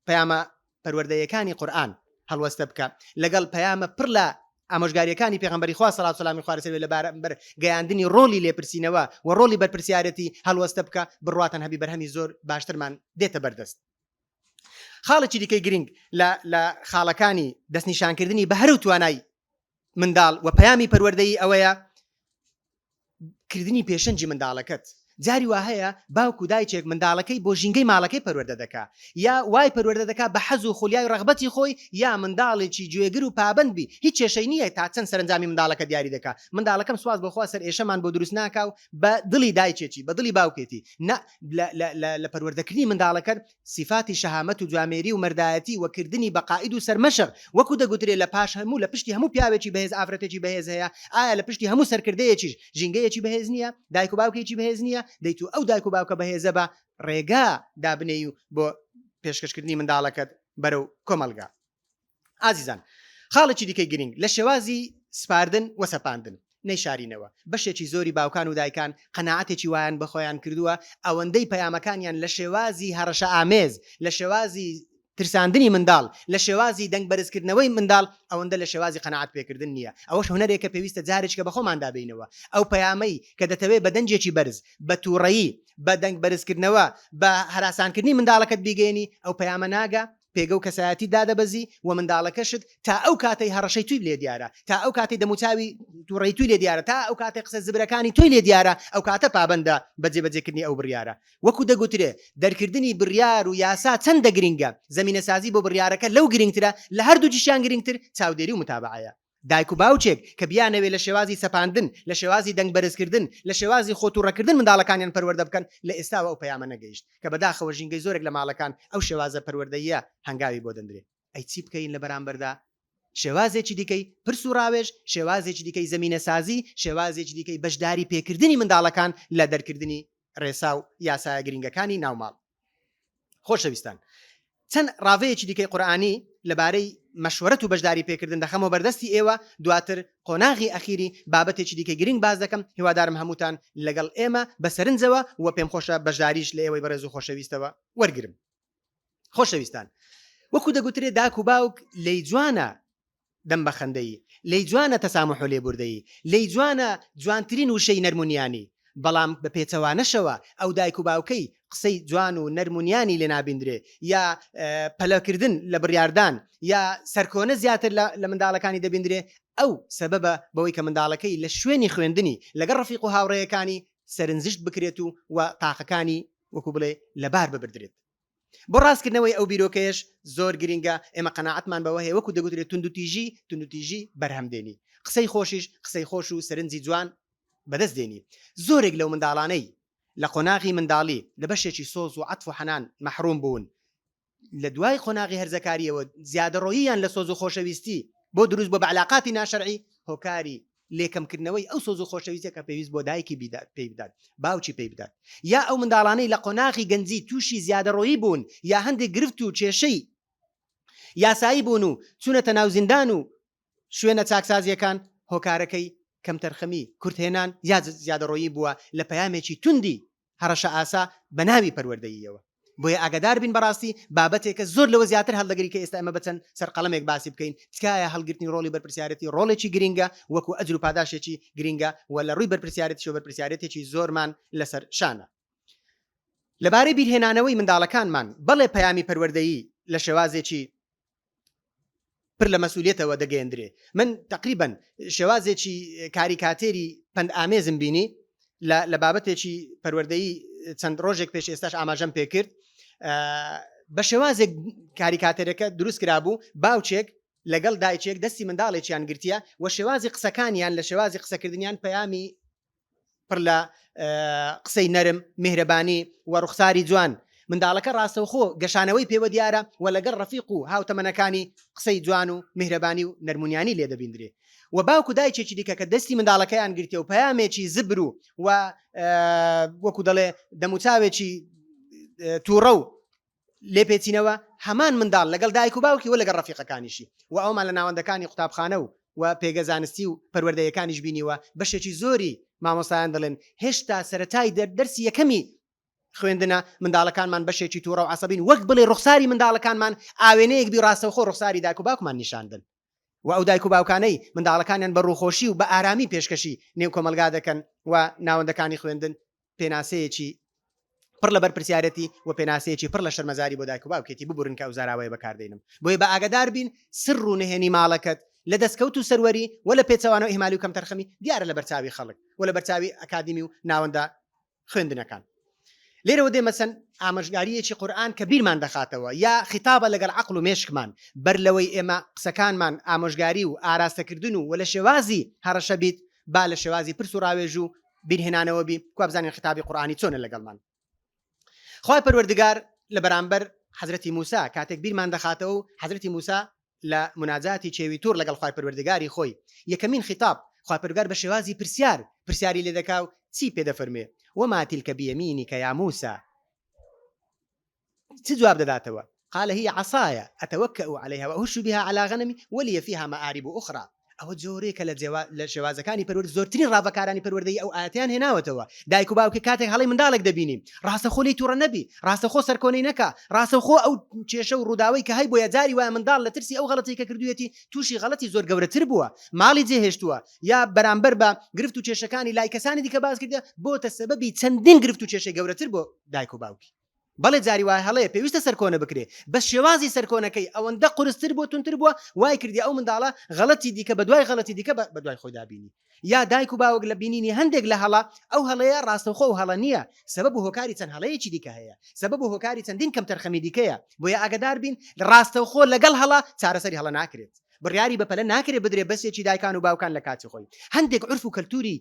پەیامە پەروەردەیەکانی قورئان هەڵوەستە بکە لەگەڵ پەیامە پڕ لە ئامۆژگاریەکانی پێغەمبەری خوا صلی الله علیه و سلم لە بەرامبەر گەیاندنی ڕۆڵی لێپرسینەوە و ڕۆڵی بەرپرسیارەتی هەڵوەستە بکە بڕواتان هەبی بەرهەمی زۆر باشترمان دێتە بەردەست خاڵێکی دیکەی گرنگ لە خاڵەکانی دەستنیشانکردنی بە هەرو توانای منداڵ و پەیامی پەروەردەیی ئەوەیە کردنی پێشەنجی منداڵەکەت جاری وا هەیە باوک و دایکێک منداڵەکەی بۆ ژینگەی ماڵەکەی پەروەردە دەکا یا وای پەروەردە دەکا بە حەز و خولیای ڕغبەتی خۆی یا منداڵێکی گوێگر و پابند بی هیچ کێشەی نییە تا چەند سەرنجامی منداڵەکە دیاری دەکا منداڵەکەم سواز بەخوا سەر ئێشەمان بۆ دروست ناکاو بە دڵی دایکێکی بە دڵی باوکێتی لە پەروەردەکردنی منداڵەکە صفاتی شەهامەت و جوامێری و مەردایەتی وەکردنی بەقائید و سەرمەشق وەکو دەگوترێت لە پاش هەموو لە پشتی هەموو پیاوێکی بەهێز ئافرەتێکی بەهێز هەیە ئایا لە پشتی هەموو سەرکردەیەکیش ژینگەیەکی بەهێز نییە دایک و باوکێکی بەهێز نییە دەیت و ئەو دایک و باوکە بەهێزە بە ڕێگا دابنێ و بۆ پێشکەشکردنی منداڵەکەت بەرەو کۆمەلگا ئازیزان خاڵێکی دیکەی گرنگ لە شێوازی سپاردن و سەپاندن نەیشارینەوە بەشێکی زۆری باوکان و دایکان قەناعەتێکی وایان بەخۆیان کردووە ئەوەندەی پەیامەکانیان لە شێوازی هەڕەشە ئامێز لە شێوازی ترساندنی منداڵ لە شێوازی دەنگ بەرزکردنەوەی منداڵ ئەوەندە لە شێوازی قەناعەت پێکردن نییە ئەوەش هونەرێکە پێویستە جارێککە بەخۆمان دابینەوە ئەو پەیامەی کە دەتەوێت بە دەنجێکی بەرز بە تووڕەیی بە دەنگ بەرزکردنەوە بە هەراسانکردنی منداڵەکەت بیگەێنی ئەو پەیامە ناگە پێگە و کەسایەتی دادەبەزی و منداڵەکەشت تا ئەو کاتەی هەڕەشەی توی لێ دیارە تا ئەو کاتی دەموچاوی تووڕەی توی لێ دیارە تا ئەو کاتێک قسە زبرەکانی توی لێ دیارە ئەو کاتە پابندە بەجێبەجێکردنی ئەو بڕیارە وەکو دەگوترێ دەرکردنی بڕیار و یاسا چەندە گرنگە زمینە سازی بۆ بڕیارەکە لەو گرنگترە لە هەردوو جیشیان گرنگتر چاودێری و متابعەیە دایک و باوچێک کە بیانەوێت لە شێوازی سەپاندن لە شێوازی دەنگ بەرزکردن لە شێوازی خۆتوڕەکردن منداڵەکانیان پەروەردە بکەن لە ئێستاوە ئەو پەیامە نەگەیشت کە بەداخەوە ژینگەی زۆرێک لە ماڵەکان ئەو شێوازە پەروەردەیە هەنگاوی بۆ دەندرێت ئەی چی بکەین لە بەرامبەردا شێوازێکی دیکەی پرس و ڕاوێژ شێوازێکی دیکەی زمینە سازی شێوازێکی دیکەی بەشداری پێکردنی منداڵەکان لە دەرکردنی ڕێسا و یاسایە گرنگەکانی ناوماڵ خۆشەویستان چەند ڕاوەیەکی دیکەی قورئانی لەبارەی مەشوەرەت و بەشداری پێکردن دەخەمەوە بەردەستی ئێوە دواتر قۆناغی ئەخیری بابەتێکی دیکەی گرنگ باز دەکەم هیوادارم هەمووتان لەگەڵ ئێمە بەسەرنجەوە و پێم خۆشە بەشداریش لە ئێوەی بەڕێز و خۆشەویستەوە وەرگرم خۆشەویستان وەکو دەگوترێت داک و باوک لەی جوانە دەم بە خەندەی لەی جوانە تەسامح و لێبوردەیی لەی جوانە جوانترین وشەی نەرمونیانی بەڵام بە پێچەوانەشەوە ئەو دایک و باوکەی قسەی جوان و نەرمونیانی لێ نابیندرێ یا پەلەکردن لە بڕیاردان یا سەرکۆنە زیاتر لە منداڵەکانی دەبیندرێ ئەو سەبەبە بەوەی کە منداڵەکەی لە شوێنی خوێندنی لەگەڵ ڕەفیق و هاوڕێیەکانی سەرنجشت بکرێت و تاقەکانی وەکو بڵێ لەبار ببردرێت بۆ ڕاستکردنەوەی ئەو بیرۆکەیەش زۆر گرنگە ئێمە قەناعەتمان بەوە هەیە وەکو دەگوترێت توندوتیژی بەرهەمدێنی قسەی خۆشیش قسەی خۆش و سەرنجی جوان بەدەست دێنی زۆرێک لەو منداڵانەی لە قۆناغی منداڵی لە بەشێکی سۆز و عەتف و حەنان مەحروم بوون لە دوای قۆناغی هەرزەکاریەوە زیادەڕۆییان لە سۆز و خۆشەویستی بۆ دروست بۆ بەعلاقاتی ناشەرعی هۆکاری لێکەمکردنەوەی ئەو سۆز و خۆشەویستە کە پێویست بۆ دایکی پێی بدات باوکی پێی بدات یا ئەو منداڵانەی لە قۆناغی گەنجی تووشی زیادەڕۆیی بوون یا هەندێک گرفت و کێشەی یاسایی بوون و چوونەتە ناو زیندان و شوێنە چاکسازیەکان هۆکارەکەی کەم تەرخەمی کورتهێنان یا زیادەڕۆیی بووە لە پەیامێکی توندی هەڕەشە ئاسا بە ناوی پەروەردەییەوە بۆیە ئاگادار بین بەڕاستی بابەتێکە زۆر لەوە زیاتر هەڵدەگری کە ئێستا ئەمە بچەند سەر قەڵەمێک باسی بکەین تکایە هەڵگرتنی ڕۆڵی بەرپرسیارەتی ڕۆڵێکی گرنگە وەکو ئەجر و پاداشێکی گرنگە و لە ڕووی بەرپرسیارەتی و بەرپرسیارەتێکی زۆرمان لەسەر شانە لەبارەی بیرهێنانەوەی منداڵەکانمان بەڵێ پەیامی پەروەردەیی لە شێوازێکی پر لە مەسئولیەتەوە دەگەیەندرێ من تقریبا شێوازێکی کاریکاتێری پند ئامێزم بینی لە بابەتێکی پەروەردەیی چەند ڕۆژێک پێش ئێستاش ئاماژەم پێکرد بە شێوازێک کاریکاتێرەکە دروست کرابوو باوچێک لەگەڵ دایچێک دەستی منداڵێکیان گرتیە و شێوازی قسەکانیان لە شێوازی قسەکردنیان پەیامی پڕ لە قسەی نەرم میهرەبانی و ڕوخساری جوان منداڵەکە ڕاستەوخۆ گەشانەوەی پێوە دیارە و لەگەڵ ڕەفیق و هاوتەمەنەکانی قسەی جوان و میهرەبانی و نەرمونیانی لێ دەبیندرێ و باوکو دایکێکی دیکە کە دەستی منداڵەکەیان گرتێ و پەیامێکی زبر و وەکو دەڵێ دەموچاوێکی تووڕە و لێپێچینەوە هەمان منداڵ لەگەڵ دایک و باوکی و لەگەڵ ڕەفیقەکانیشی و ئەومان لە ناوەندەکانی قوتابخانە و پێگە زانستی و پەروەردەیەکانیش بینیوە بەشێکی زۆری مامۆستایان دەڵێن هێشتا سەرەتای دەرسی یەکەمی خوێندنە منداڵەکانمان بەشێکی تووڕە و عەسەبین وەک بڵێ ڕوخساری منداڵەکانمان ئاوێنەیەک بی ڕاستەوخۆ ڕوخساری دایک و باوکمان نیشاندن و ئەو دایک و باوکانەی منداڵەکانیان بە ڕووخۆشی و بە ئارامی پێشکەشی نێو کۆمەلگا دەکەن و ناوەندەکانی خوێندن پێناسەیەکی پڕ لە بەرپرسیارەتی و پێناسەیەکی پڕ لە شەرمەزاری بۆ دایک و باوکێتی ببورن کە ئەو زاراوەیە بەکاردێنم بۆیە بە ئاگادار بین سڕ و نهێنی ماڵەکەت لە دەستکەوت و سەروەری و لە پێچەوانە و ئیمالی و کەم تەرخەمی دیارە لە بەرچاوی خەڵک و لە بەرچاوی ئەکادمی و ناوەندە خوێندنەکان لێرەوە دێ مەسەن ئاماژگاریەکی قورئان کە بیرمان دەخاتەوە یا خیتابە لەگەڵ عەقڵ و مێشکمان بەر لەوەی ئێمە قسەکانمان ئامۆژگاری و ئاراستەکردن و لە شێوازی هەڕەشە بیت با لە شێوازی پرس و ڕاوێژ و بیرهێنانەوە بی کو بزانین خیتابی قورئانی چۆنە لەگەڵمان خوای پەروەردگار لە بەرامبەر حەزرەتی موسا کاتێک بیرمان دەخاتەوە و حەزرەتی موسا لە مناجاتی چێوی توور لەگەڵ خوای پەروەردگاری خۆی یەکەمین خیتاب خوای پەروەردگار بە شێوازی پرسیاری لێ دەکا و چی پێدەفەرمێ وما تلك بيمينك يا موسى جواب دەداتەوە قال هي عصاي أتوكأ عليها وأهش بها على غنمي ولي فيها مآرب أخرى ئەوە جۆرێکە لە شێوازەکانی پەروەردگار زۆرترین ڕاوەکارانی پەروەردەی ئەو ئاەتیان هێناوەتەوە دایک و باوکی کاتێک هەڵی منداڵێک دەبینیم ڕاستەخۆ لێی تووڕە نەبی ڕاستەخۆ سەرکۆنەی نەکا ڕاستەخۆ ئەو کێشە و ڕووداوی کە هەی بۆیە جاری وایە منداڵ لە ترسی ئەو غەڵەتی کە کردوێتی تووشی غەڵەتی زۆر گەورەتر بووە ماڵی جێهێشتووە یا بەرامبەر بە گرفت و کێشەکانی لای کەسانی دیکە باز کردە بۆتە سەبەبی چەندین گرفت و کێشەی گەورەتر بۆ دایک و باوکی بەڵێ جاری وای هەڵەیە پێویستە سەرکۆنە بکرێ بە شێوازی سەرکۆنەکەی ئەوەندە قورستر بۆ تونتر بووە وای کردی ئەو منداڵە غەڵەتی دیکە بەدوای غەڵەتی دیکە بەدوای خۆی دابینی یا دایک و باوک لە بینینی هەندێک لە هەڵا ئەو هەڵەیە ڕاستەوخۆ و هەڵە نییە سەبەب و هۆکاری چەند هەڵەیەکی دیکە هەیە سەبەب و هۆکاری چەندین کەم تەرخەمی دیکەیە بۆیە ئاگادار بین ڕاستەوخۆ لەگەڵ هەڵا چارەسەری هەڵە ناکرێت بڕیاری بەپەلە ناکرێت بدرێ بەسێکی دایکان و باوکان لە کاتی خۆی هەندێک عرف و کەلتوری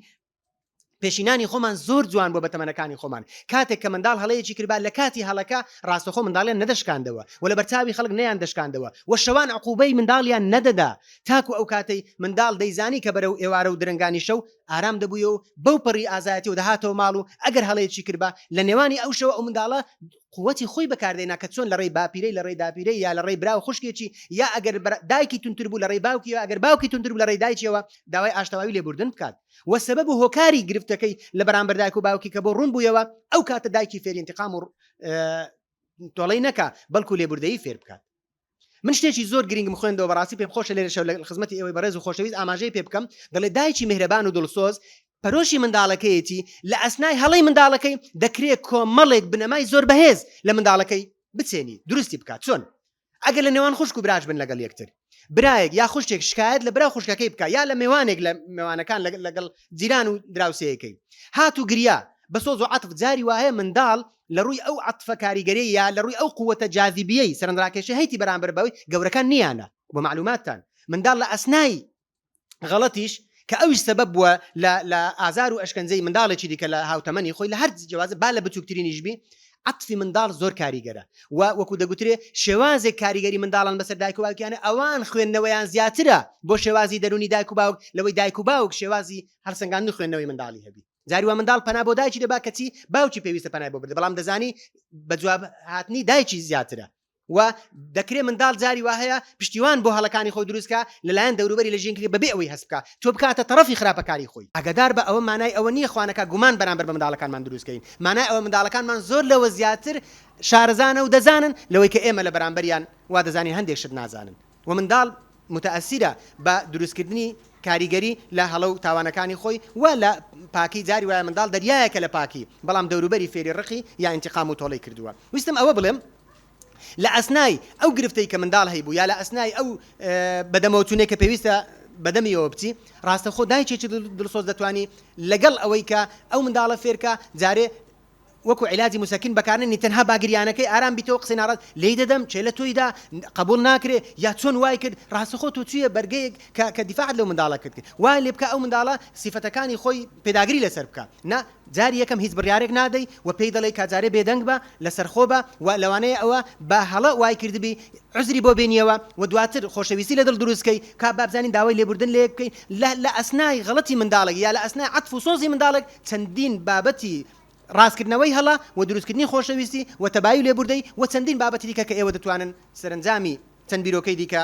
پێشینانی خۆمان زۆر جوان بۆ بەتەمەنەکانی خۆمان کاتێک کە منداڵ هەڵەیەکی کرد لە کاتی هەڵەکە ڕاستەخۆ منداڵیان نەدەشکاندەوە و لە بەرچاوی خەڵک نەیان دەشکاندەوە و شەوان عقوبەی منداڵیان نەدەدا تاکو ئەو کاتەی منداڵ دەیزانی کە بەرەو ئێوارە و درنگانی شەو ئارام دەبووە و بەو پەڕی ئازایەتی و دەهاتەوە ماڵ و ئەگەر هەڵەیەکی کرد لە نێوانی ئەو شەوە ئەو منداڵە قوتی خۆی بەکاردێنا کە چۆن لە ڕێی باپیرەی لە ڕێی داپیرەی یا لە ڕێی برا و خوشکێکی یا ئەگەر دایکی تونتر بوو لە ڕێی باوکی ئەگەر باوکی تونتر بوو لە ڕێی دایکیەوە داوای ئاشتەواوی لێبوردن بکات و سەبەب و هۆکاری گرفتەکەی لە بەرامبەر دایک و باوکی کە بۆ ڕوون بوویەوە ئەو کاتە دایکی فێری انتقام و تۆڵەی نەکا بەڵکو لێبوردەیی فێر بکات من شتێکی زۆر گرنگم خوێندەوە بەڕاستی پێم خۆشە لێرە شەو لە خزمەتی ئێوەی بەڕێز و خۆشەویست ئاماژەی پێ بکەم دەڵێ دایکی میهرەبان و دڵسۆز پەرۆشی منداڵەکەیەتی لە ئەسنای هەڵەی منداڵەکەی دەکرێت کۆمەڵێک بنەمای زۆر بەهێز لە منداڵەکەی بچێنی دروستی بکات چۆن ئەگەر لە نێوان خوشک و براش بن لەگەڵ یەکتر برایەک یا خوشتێک شکایەت لە برا خوشکەکەی بکە یا لە میوانێک لە میوانەکان لەگەڵ جیران و دراوسەیەکەی هات و گریا بە سۆز و عەتف جاری وایە منداڵ لە ڕووی ئەو عەتفە کاریگەریە یا لە ڕووی ئەو قووەتە جاذبیەی سەرنجڕاکێشە هەیتی بەرامبەر بەوەی گەورەکان نیانە بۆ معلوماتتان منداڵ لە ئەسنای غەڵەتیش کە ئەوش سەبەب بووە لە ئازار و ئەشکەنجەی منداڵێکی دیکە لە هاوتەمەنی خۆی لە هەر جیاوازە با لە بچووکترینیش بی عەتفی منداڵ زۆر کاریگەرە و وەکو دەگوترێ شێوازێک کاریگەری منداڵان بەسەر دایک و باوکیانە ئەوان خوێندنەوەیان زیاترە بۆ شێوازی دەرونی دایک و باوک لەوەی دایک و باوک شێوازی هەرسەنگاندن خوێندنەوەی منداڵی هەبی جاری وا منداڵ پەنا بۆ دایکی دەبا کەچی باوکی پێویستە پەنای بۆ بدە بەڵام دەزانی بە جواب هاتنی دایکی زیاترە و دەکرێت منداڵ جاری وا هەیە پشتیوان بۆ هەڵەکانی خۆی دروستکە لەلایەن دەوروبەری لە ژینکردی بەبێ ئەوەی هەست بکە تۆ بکاتە تەرەفی خراپەکاری خۆی ئاگادار بە ئەوە مانای ئەوە نییە خوانەکە گومان بەرامبەر بە منداڵەکانمان دروستکەین مانای ئەوە منداڵەکانمان زۆر لەوە زیاتر شارەزانە و دەزانن لەوەی کە ئێمە لە بەرامبەریان وا دەزانین هەندێک شت نازانن و منداڵ متەئەسیرە بە دروستکردنی کاریگەری لە هەڵە و تاوانەکانی خۆی و لە پاکی جاری وایە منداڵ دەریایەکە لە پاکی بەڵام دەوروبەری فێری ڕقی یا انتقام و تۆڵەی کردووە ویستم ئەوە بڵێم لە ئەسنای ئەو گرفتەی کە منداڵ هەیبوو یا لە ئەسنای ئەو بەدەمەوتونێک کە پێویستە بەدەمیەوە بچی ڕاستەخۆ دایکێکی دڵسۆز دەتوانی لەگەڵ ئەوەی کە ئەو منداڵە فێرکە جارێ وەکو عیلاجی مسەکین بەکارێنی تەنها باگریانەکەی ئارام بیتەوە قسەی ناڕەت لێی دەدەم چێ لە تۆیدا قبول ناکرێ یا چۆن وای کرد ڕاستەخۆ تۆ چییە بەرگەیەک کە دیفاعت لەو منداڵە کرد وای لێ بکە ئەو منداڵە سیفەتەکانی خۆی پێداگری لەسەر بکە نا جاری یەکەم هیچ بڕیارێک نادەی و پێی دەڵێ کاجارێ بێدەنگ بە لەسەر خۆ بە و لەوانەیە ئەوە بە هەڵە وای کردبی عزری بۆ بێنیەوە و دواتر خۆشەویستی لە دڵ دروستکەی کا بابزانین داوای لێبوردن لێ بکەین لە ئەسنای غەڵەتی منداڵێک یا لە ئەسنای عەتف و سۆزی منداڵێک چەندین بابەتی ڕاستکردنەوەی هەڵا و دروستکردنی خۆشەویستی و تەبایی لێبوردەی و چەندین بابەتی دیکە کە ئێوە دەتوانن سەرنجامی چەند بیرۆکەی دیکە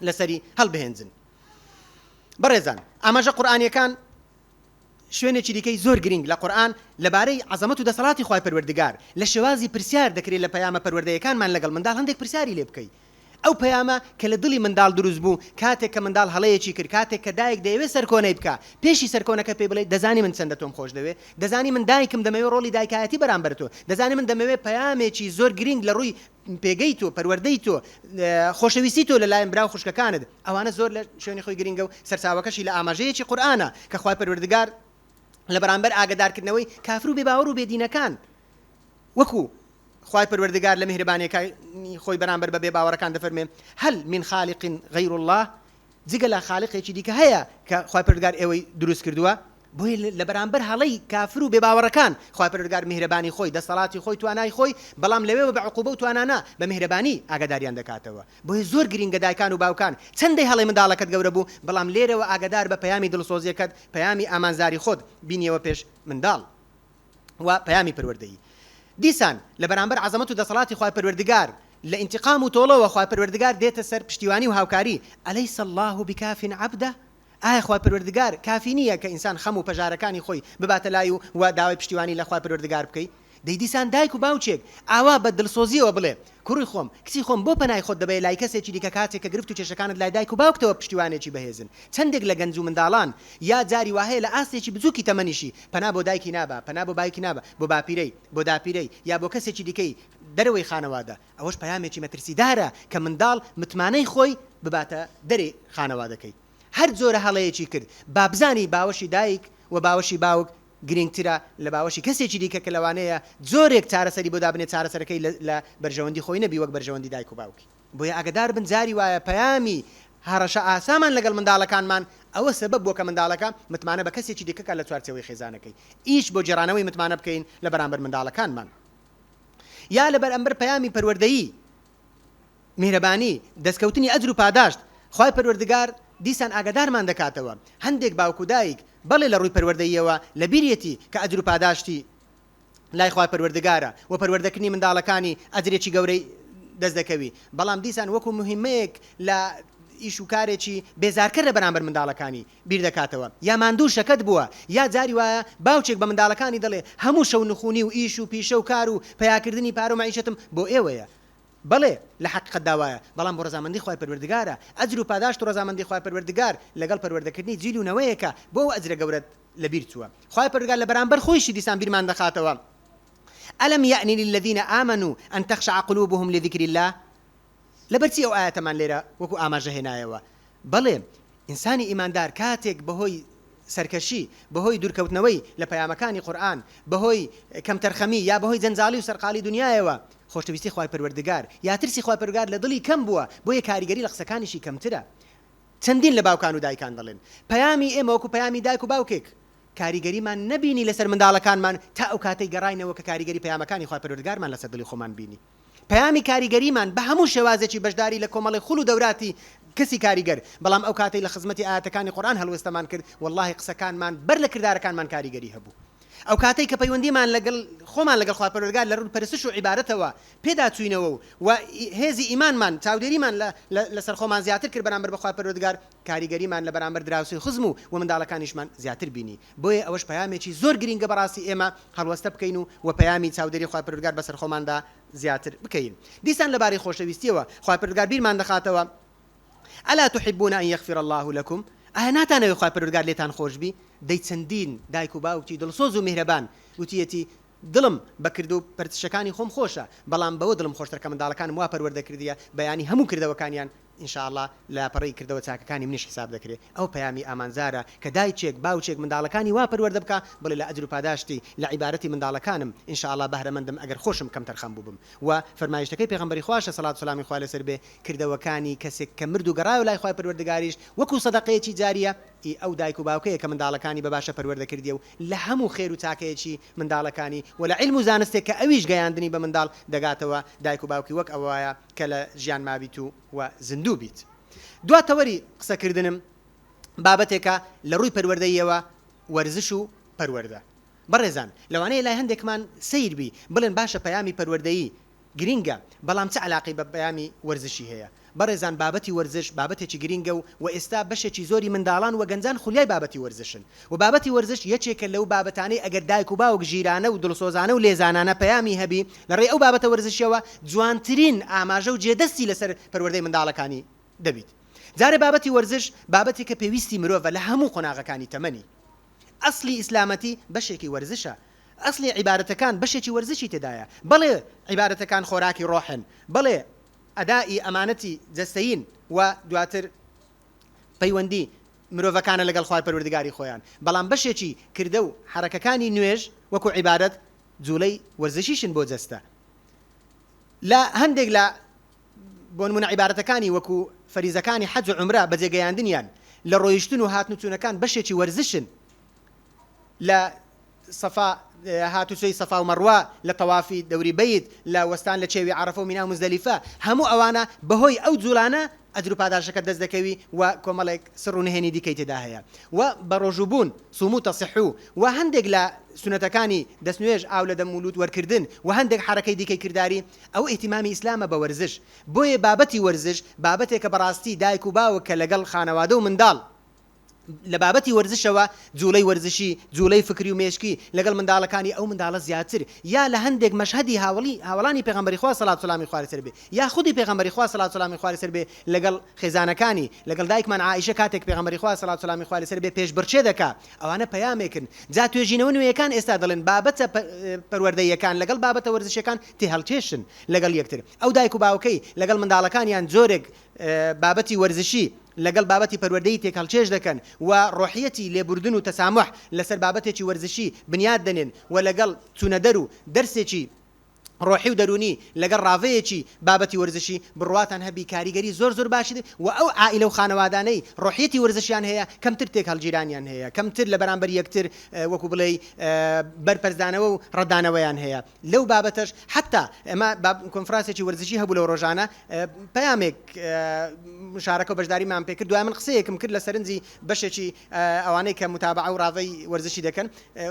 لەسەری هەڵبهێنجن. بەڕێزان ئاماژە قورئانیەکان شوێنێکی دیکەی زۆر گرنگ لە قورئان لەبارەی عەزەمەت و دەسەڵاتی خوای پەروەردگار لە شێوازی پرسیار دەکرێت لە پەیامە پەروەردەیەکانمان لەگەڵ منداڵ هەندێک پرسیاری لێ بکەی ئەو پەیامە کە لە دڵی منداڵ دروست بوو کاتێک کە منداڵ هەڵەیەکی کرد کاتێک کە دایک دەیەوێت سەرکۆنەی بکە پێشی سەرکۆنەکە پێ بڵێ دەزانی من چەندە تۆم خۆش دەوێت دەزانی من دایکم دەمەوێت ڕۆڵی دایکایەتی بەرامبەر تۆ دەزانی من دەمەوێت پەیامێکی زۆر گرنگ لە ڕووی پێگەی تۆ پەروەردەی تۆ خۆشەویستی تۆ لەلایەن براو خوشکەکانت ئەوانە زۆر لە شوێنی خۆی گرنگە و سەرچاوەکەشی لە ئاماژەیەکی قورئانە کە خوای پەروەردگار لە بەرامبەر ئاگادارکردنەوەی کافر و بێباوەڕ و بێدینەکان وەکو خوای پەروەردگار لە میهرەبانیەکانی خۆی بەرامبەر بە بێباوەڕەکان دەفەرمێ هەل من خالق غیر الله جگە لە خالقێکی دیکە هەیە کە خوای پەروەردگار ئێوەی دروست کردووە بۆیە لە بەرامبەر هەڵەی کافر و بێباوەڕەکان خوای پەروەردگار میهرەبانی خۆی دەسەڵاتی خۆی توانای خۆی بەڵام لەوێ بە عقوبە و توانانە بە میهرەبانی ئاگاداریان دەکاتەوە بۆیە زۆر گرنگە دایکان و باوکان چەندەی هەڵەی منداڵەکەت گەورە بوو بەڵام لێرەوە ئاگادار بە پەیامی دڵسۆزیەکەت پەیامی ئامانزاری خۆت بینیەوە پێش منداڵ و پەیامی پەروەردەیی دیسان لە بەرامبەر عەزەمەت و دەسەڵاتی خوای پەروەردگار لە ئینتقام و تۆڵەوە خوای پەروەردگار دێتە سەر پشتیوانی و هاوکاری ئەلەیس الله بکاف عەبدە ئایا خوای پەروەردگار کافی نییە کە ئینسان خەم و پەژارەکانی خۆی بباتە لای و داوای پشتیوانی لە خوای پەروەردگار بکەی دەیدیسان دایک و باوچێک ئاوا بە دڵسۆزیەوە بڵێ کوڕی خۆم کچی خۆم بۆ پەنای خۆت دەبێت لای کەسێکی دیکە کاتێک کە گرفت و کێشەکانت لای دایک و باوکتەوە پشتیوانێکی بەهێزن چەندێک لە گەنج و منداڵان یا جاری وهەیە لە ئاستێکی بچووکی تەمەنیشی پەنا بۆ دایکی نابە پەنا بۆ بایکی نابە بۆ باپیرەی بۆ داپیرەی یا بۆ کەسێکی دیکەی دەرەوەی خانەوادە ئەوەش پەیامێکی مەترسیدارە کە منداڵ متمانەی خۆی بباتە دەرێ خانەوادەکەی هەر جۆرە هەڵەیەکی کرد بابزانی باوەشی دایک و باوەشی باوک گرنگترە لە باوەشی کەسێکی دیکە کە لەوانەیە زۆرێک چارەسەری بۆ دابنێت چارەسەرەکەی لە بەرژەوەندی خۆی نەبی وەک بەرژەوەندی دایک و باوکی بۆیە ئاگادار بن جاری وایە پەیامی هەڕەشە ئاسامان لەگەڵ منداڵەکانمان ئەوە سەبەب بووە کە منداڵەکە متمانە بە کەسێکی دیکە لە چوارچێوەی خێزانەکەی ئیش بۆ جێڕانەوەی متمانە بکەین لە بەرامبەر منداڵەکانمان یا لە بەرامبەر پەیامی پەروەردەیی میهرەبانی دەستکەوتنی ئەجر و پاداشت خوای پەروەردگار دیسان ئاگادارمان دەکاتەوە هەندێک باوک و دایک بەڵێ لە ڕووی پەروەردەییەوە لە بیرەتی کە ئەجر و پاداشتی لای خوای پەروەردگارە و پەروەردەکردنی منداڵەکانی ئەجرێکی گەورەی دەست دەکەوی بەڵام دیسان وەکو مهمەیەک لە ئیش و کارێکی بێزارکە لە بەرامبەر منداڵەکانی بیر دەکاتەوە یا ماندوو شەکەت بووە یا جاری وایە باوچێک بە منداڵەکانی دەڵێ هەموو شەو نخوونی و ئیش و پیشە و کار و پەیاکردنی پارە و مەعیشەتم بۆ ئێوەیە بەڵێ لە حقیقت داوایە بەڵام بۆ ڕەزامەندی خوای پەروەردگارە ئەجر و پاداشت و ڕەزامەندی خوای پەروەردگار لەگەڵ پەروەردەکردنی جیل و نەوەیەکە بۆ ئەجرە گەورەت لەبیر چووە خوای پەروەردگار لە بەرامبەر خۆیشی دیسان بیرمان دەخاتەوە ئەلەم یەعنی للذین ئامەنوا ئەن تەخشع قلوبهم لذکر الله لەبەرچی ئەو ئاەتەمان لێرە وەکو ئاماژە هێنایەوە بەڵێ ئینسانی ئیماندار کاتێک بەهۆی سەرکەشی بەهۆی دوورکەوتنەوەی لە پەیامەکانی قورئان بەهۆی کەمتەرخەمی یا بەهۆی جەنجاڵی و سەرقاڵی دنیایەوە خۆشەویستی خوای پەروەردگار یا ترسی خوای پەروەردگار لە دڵی کەم بووە بۆیە کاریگەری لە قسەکانیشی کەمترە چەندین لە باوکان و دایکان دەڵێن پەیامی ئێمە وەکو پەیامی دایک و باوکێک کاریگەریمان نەبینی لەسەر منداڵەکانمان تا ئەو کاتەی گەڕاینەوە کە کاریگەری پەیامەکانی خوای پەروەردگارمان لەسەر دڵی خۆمان بینی پەیامی کاریگەریمان بە هەموو شێوازێکی بەشداری لە کۆمەڵی خوڵ و دەوراتی کەسی کاریگەر بەڵام ئەو کاتەی لە خزمەتی ئاەتەکانی قورئان هەڵوێستەمان کرد واللهی قسەکانمان بەر لە کردارەکانمان کاریگەری هەبوو ئەو کاتەی کە پەیوەندیمان لەگەڵ خۆمان لەگەڵ خوای پەروەردگار لە ڕوو پەرستش و عیبادەتەوە پێدا چووینەوە و هێزی ئیمانمان چاودێریمان لەسەر خۆمان زیاتر کرد بەرامبەر بە خوای پەروەردگار کاریگەریمان لە بەرامبەر دراوسی خزم و منداڵەکانیشمان زیاتر بینی بۆیە ئەوەش پەیامێکی زۆر گرنگە بەڕاستی ئێمە هەڵوەستە بکەین و پەیامی چاودێری خوای پەروەردگار بەسەر خۆماندا زیاتر بکەین دیسان لەبارەی خۆشەویستیەوە خوای پەروەردگار بیرمان دەخاتەوە ئەلا تحبون ئەن یەغفر الله لەکم ئایا ناتانەوێت خوای پەروەردگار لێتان خۆشبی دەی چەندین دایک و باوکی دڵسۆز و میهرەبان وتیەتی دڵم بەکرد و پەرستشەکانی خۆم خۆشە بەڵام بەوە دڵم خۆشتر کە منداڵەکانم وا پەروەردە کردیە بەیانی هەموو کردەوەکانیان ئینشاءڵڵا لە پەڕی کردەوە چاکەکانی منیش حساب دەکرێت ئەو پەیامی ئامانزارە کە دایچێک باوچێک منداڵەکانی وا پەروەردە بکە بڵێ لە ئەجر و پاداشتی لە عیبارەتی منداڵەکانم ئینشاءڵڵا بەهرەمەندم ئەگەر خۆشم کەم تەرخەم بووبم و فەرمایشتەکەی پێغەمبەری خواشە سەڵات و سەلامی خوا لەسەر بێ کردەوەکانی کەسێک کە مرد و گەڕاوە لای خوای پەروەردگاریش وەکو سەدەقەیەکی جاریە ئەو دایک و باوکەیە کە منداڵەکانی بەباشە پەروەردە کردی و لە هەموو خێر و چاکەیەکی منداڵەکانی و لە علم و زانستێک کە ئەویش گەیاندنی بە منداڵ دەگاتەوە دایک و باوکی وەک ئەوەیە کە لە ژیان مابیت و زیندوو بیت. دواتەوەری قسەکردنم بابەتێکە لە ڕووی پەروەردەیەوە وەرزش و پەروەردە. بەڕێزان لەوانەیە لای هەندێکمان سیر بی بڵێن باشە پەیامی پەروەردەیی گرینگە بەڵام چه علاقی بە پەیامی وەرزشی هەیە. بەڕێزان بابەتی وەرزش بابەتێکی گرینگە و ئێستا بەشێکی زۆری منداڵان و گەنجان خولیای بابەتی وەرزشن و بابەتی وەرزش یەکێکە لەو بابەتانەی ئەگەر دایک و باوک ژیرانە و دڵسۆزانە و لێزانانە پەیامی هەبی لەڕێی ئەو بابەتە وەرزشیەوە جوانترین ئاماژە و جێدەستی لەسەر پەروەردەی منداڵەکانی دەبیت. جارێ بابەتی وەرزش بابەتی کە پێویستی مرۆڤە لە هەموو قۆناغەکانی تەمەنی. ئەسلی ئیسلامەتی بەشێکی وەرزشە، ئەسلی عیبارەتەکان بەشێکی وەرزشی تێدایە. بەڵێ عیبارەتەکان خۆراکی ڕۆحن، بەڵێ ئەدای ئەمانەتی جەستەیین و دواتر پەیوەندی مرۆڤەکانە لەگەڵ خوای پەروەردگاری خۆیان، بەڵام بەشێکی کردە و حرەکەکانی نوێژ وەکو عیبارەت جوولەی وەرزشیشن بۆ جەستە. لە هەندێک لە بۆ نمونە عیبارەتەکانی وەکو فەریزەکانی حەج و عومرە بەجێگەیاندنیان لە ڕۆیشتن و هاتنوچوونەکان بەشێکی وەرزشن، لە سەفا هاتوچۆی سەفا و مەڕوا، لە تەوافی دەوری بەیت، لە وەستان لە چێوی عەرەفە و مینا و مزدەلیفە، هەموو ئەوانە بەهۆی ئەو جوولانە ئەجر و پاداشەکە دەست دەکەوی و کۆمەڵێک سڕ و نهێنی دیکەی تێدا هەیە و بە ڕۆژوبوون سومو تەصیحو و هەندێک لە سونەتەکانی دەستنوێژ ئاو لە دەمولود وەرکردن و هەندێک حرەکەی دیکەی کردداری ئەو ئیهتیمامی ئیسلامە بە وەرزش. بۆیە بابەتی وەرزش بابەتێکە بەڕاستی دایک و باوک کە لەگەڵ خانەوادە و منداڵ لە بابەتی وەرزشەوە جوولەی وەرزشی جوولەی فکری و مێشکی لەگەڵ منداڵەکانی ئەو منداڵە زیاتر یا لە هەندێک مەشهەدی هاوڵانی پێغەمبەری خوا سەڵات و سەلامی خوای لەسەر بێ یا خودی پێغەمبەری خوا سەڵات و سەلامی خوای لەسەر بێ لەگەڵ خێزانەکانی لەگەڵ دایکمان عائیشە کاتێک پێغەمبەری خوا سەڵات و سەلامی خوای لەسەر بێ پێشبڕچێ دەکا ئەوانە پەیامێکن. جا توێژینەوە نوێیەکان ئێستا دەڵێن بابەتە پەروەردەیەکان لەگەڵ بابەتە وەرزشەکان تێهەڵکێشن لەگەڵ یەکتر. ئەو دایک و باوکەی لەگەڵ منداڵەکانیان جۆرێک بابەتی وەرزشی لەگەڵ بابەتی پەروەردەی تێکەڵچێژ دەکەن و ڕۆحیەتی لێبوردن و تەسامح لەسەر بابەتێکی وەرزشی بنیاد دەنێن و لەگەڵ چوونەدەر و دەرسێکی ڕۆحی و دەرونی لەگەڵ ڕاوەیەکی بابەتی وەرزشی بڕواتان هەبی کاریگەری زۆر باشی و ئەو عائیلە و خانەوادانەی ڕۆحیەتی وەرزشیان هەیە کەمتر تێکەڵگیرانیان هەیە، کەمتر لە بەرامبەر یەکتر وەکو بڵێ بەرپەرزدانەوە و ڕەدانەوەیان هەیە. لەو بابەتەش حتا ئەمە کۆنفرانسێکی وەرزشی هەبوو لەو ڕۆژانە پەیامێک مشارەکە و بەشداریمان پێ کرد. دوای من قسەیەکم کرد لە سەرنجی بەشێکی ئەوانەی کە متابعە و ڕاوەی وەرزشی دەکەن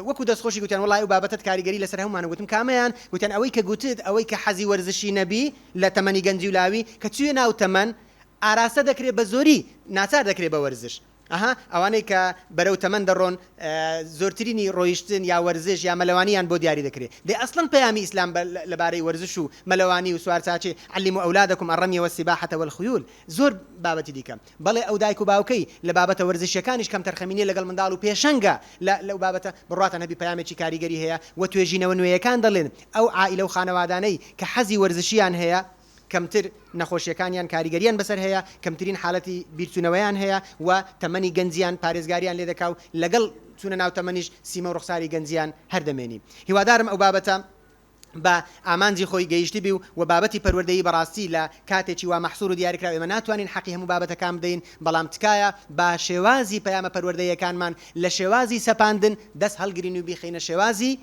وەکو دەستخۆشی گوتیان وڵای و بابەتت کاریگەری لەسەر هەمومانە گوتم کامەیان گوتیان ئەوەی کە ئەوەی کە حەزی وەرزشی نەبی لە تەمەنی گەنجی و لاوی کە چوێ ناو تەمەن ئاراستە دەکرێت بە زۆری ناچار دەکرێت بە وەرزش. ئەوانەی کە بەرەو تەمەن دەڕۆن زۆرترینی ڕۆیشتن یا وەرزش یا مەلەوانیان بۆ دیاری دەکرێت. دێ ئەسڵەن پەیامی ئیسلام لەبارەی وەرزش و مەلەوانی و سوارچاچێ عەلیموا ئەولادەکم الرەمی والسیباحة والخیول زۆر بابەتی دیکە. بەڵێ ئەو دایک و باوکەی لە بابەتە وەرزشیەکانیش کەم تەرخەمینێ لەگەڵ منداڵ و پێشەنگە لەو بابەتە بڕاتە هەبی پەیامێکی کاریگەری هەیە و توێژینەوە نوێیەکان دەڵێن ئەو عائیلە و خانەوادانەی کە حەزی وەرزشیان هەیە کەمتر نەخۆشیەکانیان کاریگەریان بەسەر هەیە، کەمترین حالەتی بیرچوونەوەیان هەیە و تەمەنی گەنجیان پارێزگاریان لێ دەکا و لەگەڵ چونە ناو تەمەنیش سیمە و ڕوخساری گەنجیان هەردەمێنی. هیوادارم ئەو بابەتە بە ئامانجی خۆی گەیشتی بی و بابەتی پەروەردەیی بەڕاستی لە کاتێکی وا مەحسوور و دیاریکراوە ئێمە ناتوانین حەقی هەموو بابەتەکان بدەین، بەڵام تکایە با شێوازی پەیامە پەروەردەیەکانمان لە شێوازی سەپاندن دەست هەڵگرین و بیخینە شێوازی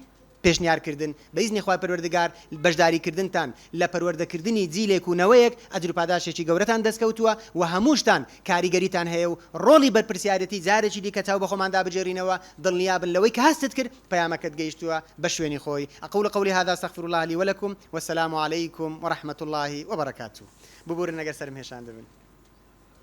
پێشنیارکردن بە ئیزنی خوای پەروەردگار بەشداریکردنتان لە پەروەردەکردنی جیلێک و نەوەیەک ئەجر و پاداشێکی گەورەتان دەستکەوتووە و هەمووشتان کاریگەریتان هەیە و ڕۆڵی بەرپرسیارەتی جارێکی دیکە چاو بە خۆماندا بجێڕینەوە دڵنیابن لەوەی کە هەستت کرد پەیامەکەت گەیشتووە بە شوێنی خۆی. أقول قولي هذا استغفر الله لي ولكم والسلام عليكم ورحمة الله وبركاته. ببورن ئەگەر سەرم هێشان دەبن.